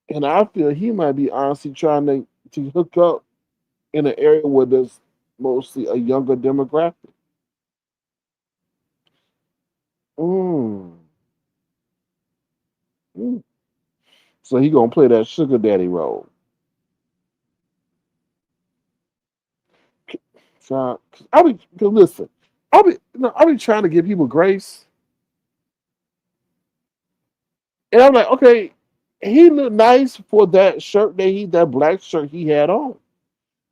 and I feel he might be honestly trying to hook up in an area where there's mostly a younger demographic. Mm. Mm. So he gonna play that sugar daddy role. So cause listen, I'll be trying to give people grace, and I'm like, okay, he looked nice for that black shirt he had on.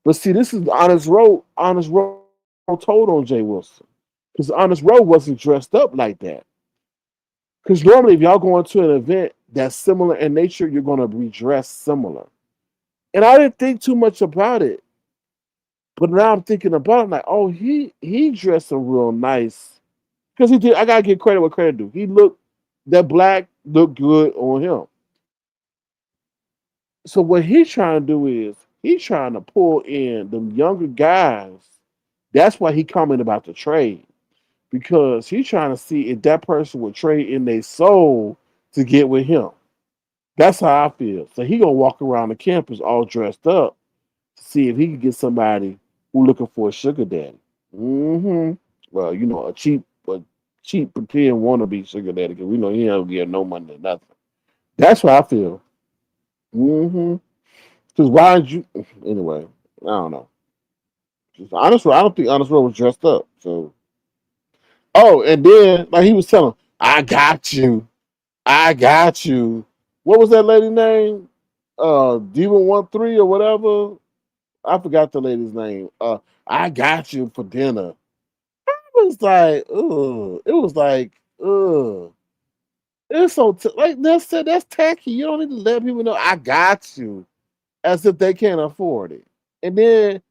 But see, this is Honest Road told on Jay Wilson. Because Honest Road wasn't dressed up like that. Because normally, if y'all go into an event that's similar in nature, you're going to be dressed similar. And I didn't think too much about it. But now I'm thinking about it, I'm like, oh, he dressed him real nice. Because he did, I got to give credit what credit due. That black looked good on him. So what he's trying to do is, he's trying to pull in the younger guys. That's why he commented about the trade. Because he's trying to see if that person would trade in their soul to get with him. That's how I feel. So he gonna walk around the campus all dressed up to see if he can get somebody who looking for a sugar daddy. Mm-hmm. Well, a cheap pretend wannabe sugar daddy because we know he don't get no money or nothing. That's what I feel. Mm-hmm. Because why did you? Anyway, I don't know. I don't think Honest Road was dressed up. So, oh, and then like he was telling, I got you. I got you. What was that lady name? Demon 13 or whatever. I forgot the lady's name. I got you for dinner. It was like, ugh. It was like, ugh. It's so like that's tacky. You don't need to let people know I got you as if they can't afford it. And then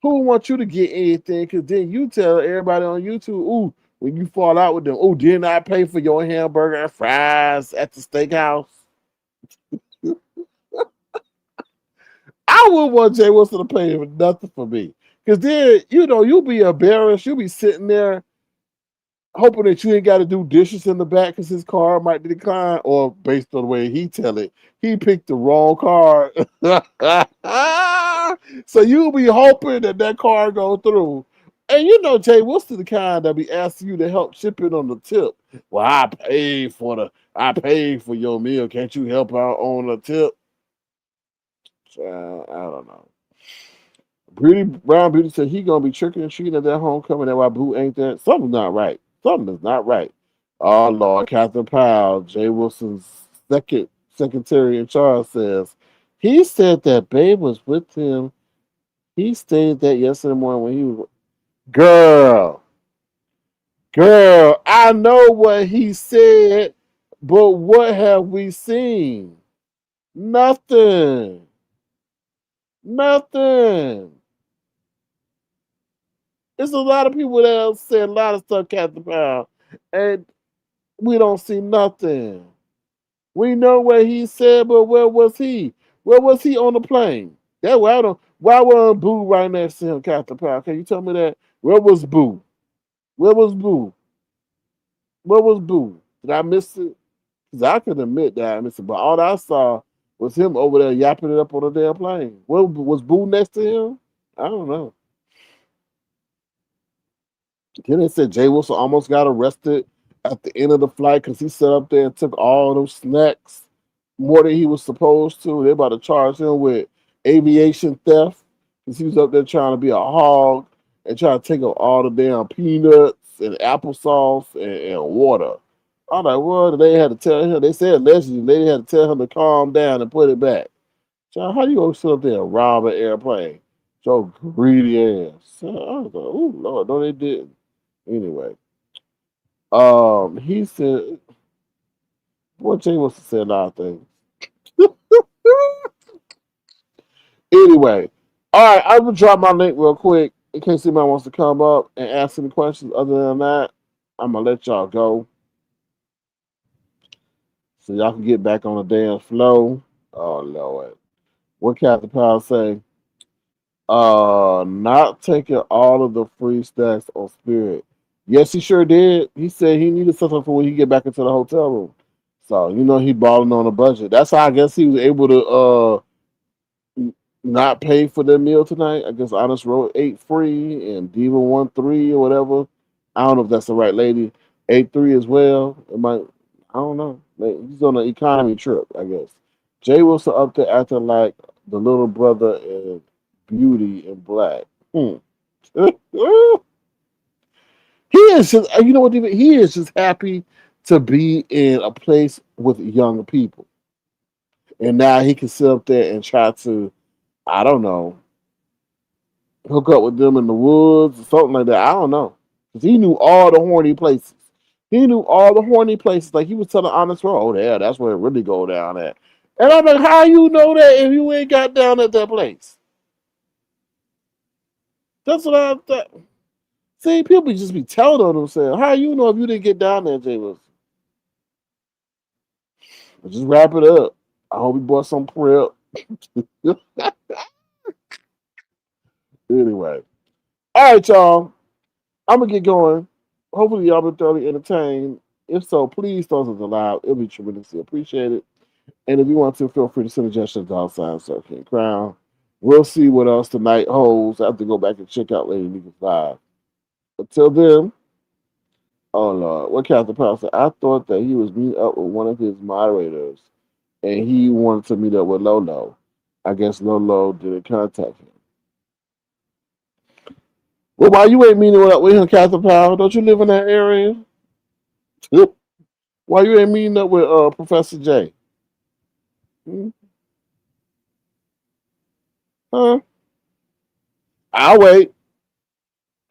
who wants you to get anything? Because then you tell everybody on YouTube, ooh, when you fall out with them, oh, didn't I pay for your hamburger and fries at the steakhouse? I wouldn't want Jay Wilson to pay for nothing for me. Because then, you'll be embarrassed. You'll be sitting there hoping that you ain't got to do dishes in the back because his car might decline, or based on the way he tell it, he picked the wrong car. So you'll be hoping that car go through. And Jay Wilson the kind that be asking you to help chip in on the tip. Well, I paid for your meal. Can't you help out on the tip? I don't know. Brown Beauty said he gonna be tricking and treating at that homecoming. That why Boo ain't there. Something's not right. Something is not right. Oh Lord, Catherine Powell, Jay Wilson's secretary in charge says he said that Babe was with him. He stated that yesterday morning when he was girl. I know what he said, but what have we seen? Nothing. Nothing. There's a lot of people that have said a lot of stuff, Captain Powell, and we don't see nothing. We know what he said, but where was he? Where was he on the plane? That way I don't. Why wasn't Boo right next to him, Captain Power? Can you tell me that? Where was Boo? Where was Boo? Where was Boo? Did I miss it? Because I can admit that I missed it, but all I saw was him over there yapping it up on the damn plane. Where was Boo next to him? I don't know. Then they said Jay Wilson almost got arrested at the end of the flight because he sat up there and took all those snacks more than he was supposed to. They're about to charge him with aviation theft because he was up there trying to be a hog and trying to take up all the damn peanuts and applesauce and water. I'm like, well, they had to tell him. They said allegedly they had to tell him to calm down and put it back. So how you gonna sit up there and rob an airplane? So greedy ass. So I was like, oh Lord, no, they didn't. Anyway, he said, "Boy, Jay must have said a lot of things." Anyway, all right, I'm gonna drop my link real quick in case anybody wants to come up and ask any questions. Other than that, I'm gonna let y'all go so y'all can get back on the damn flow. Oh Lord, what Captain Power say? Not taking all of the free stacks on Spirit. Yes, he sure did. He said he needed something for when he get back into the hotel room. So he balling on a budget. That's how I guess he was able to not pay for their meal tonight. I guess Honest Road ate free and Diva won 3 or whatever. I don't know if that's the right lady. Ate 3 as well. It might. I don't know. He's on an economy trip, I guess. Jay Wilson up there acting like the little brother in Beauty in Black. He is just, you know what? He is just happy to be in a place with young people, and now he can sit up there and try to, I don't know, hook up with them in the woods or something like that. I don't know, because he knew all the horny places. He knew all the horny places. Like he was telling Honest Road, oh yeah, that's where it really go down at. And I'm like, how you know that if you ain't got down at that place? That's what I thought. See, people just be telling on themselves. How you know if you didn't get down there, Jay Wilson? But just wrap it up. I hope we bought some prep. Anyway. All right, y'all. I'm going to get going. Hopefully, y'all been thoroughly entertained. If so, please throw us live. It'll be tremendously appreciated. And if you want to, feel free to send a gesture to outside Circle Crown. We'll see what else tonight holds. I have to go back and check out Lady Nika's live. Until then, oh Lord, what Captain Powell said, I thought that he was meeting up with one of his moderators and he wanted to meet up with Lolo. I guess Lolo didn't contact him. Well, why you ain't meeting up with him, Captain Powell? Don't you live in that area? Why you ain't meeting up with Professor J? Hmm? Huh? I'll wait.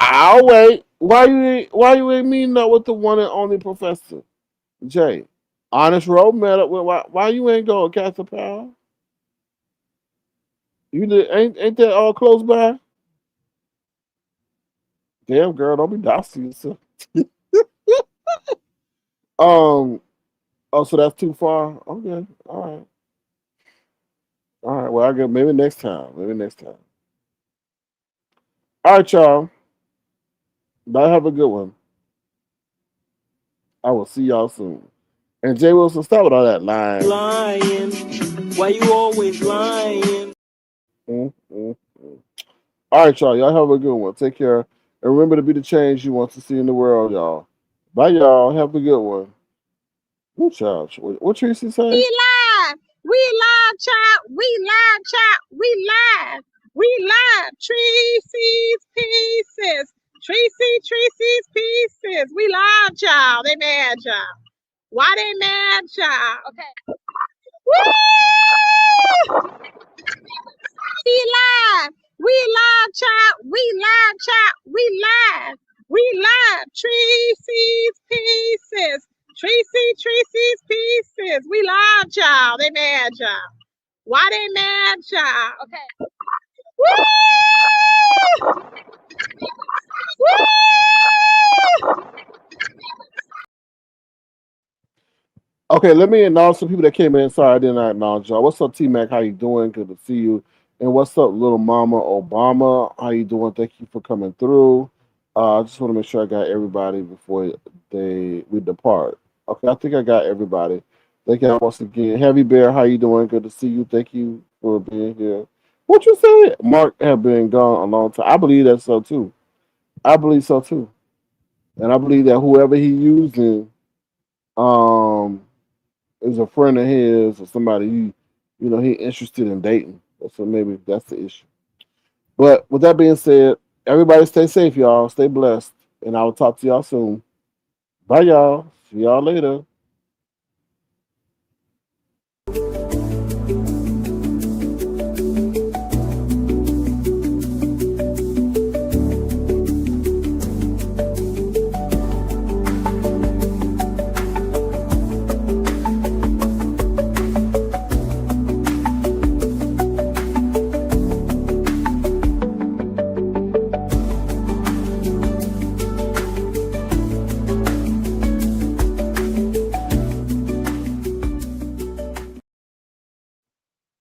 I'll wait. Why you ain't meeting up with the one and only Professor J? Honest Road met up with why you ain't going, Captain Powell? You did, ain't that all close by? Damn girl, don't be doxing yourself. um oh, so that's too far? Okay. All right. All right. Well, I guess maybe next time. Maybe next time. All right, y'all. Y'all have a good one. I will see y'all soon. And Jay Wilson, stop with all that lying. Lying. Why you always lying? Mm. All right, y'all. Y'all have a good one. Take care. And remember to be the change you want to see in the world, y'all. Bye, y'all. Have a good one. What child? What Tracy say? We live. We live, child. We live, child. We live. We live. Tracy's Pieces. Tracy's Pieces. We live, child. They mad, child. Why they mad, child? Okay. Woo! We live. We live, child. We live, child. We live. We live. Tracy's Pieces. Tracy's Pieces. We live, child. They mad, child. Why they mad, child? Okay. Woo! Woo! Okay, let me acknowledge some people that came in. Sorry, I did not acknowledge y'all. What's up, T Mac? How you doing? Good to see you. And what's up, little mama Obama? How you doing? Thank you for coming through. I just want to make sure I got everybody before we depart. Okay, I think I got everybody. Thank y'all once again. Heavy Bear, how you doing? Good to see you. Thank you for being here. What you say? Mark have been gone a long time. I believe that's so too. I believe so too. And I believe that whoever he using um is a friend of his or somebody he interested in dating. So maybe that's the issue. But with that being said, everybody stay safe, y'all. Stay blessed. And I will talk to y'all soon. Bye, y'all. See y'all later.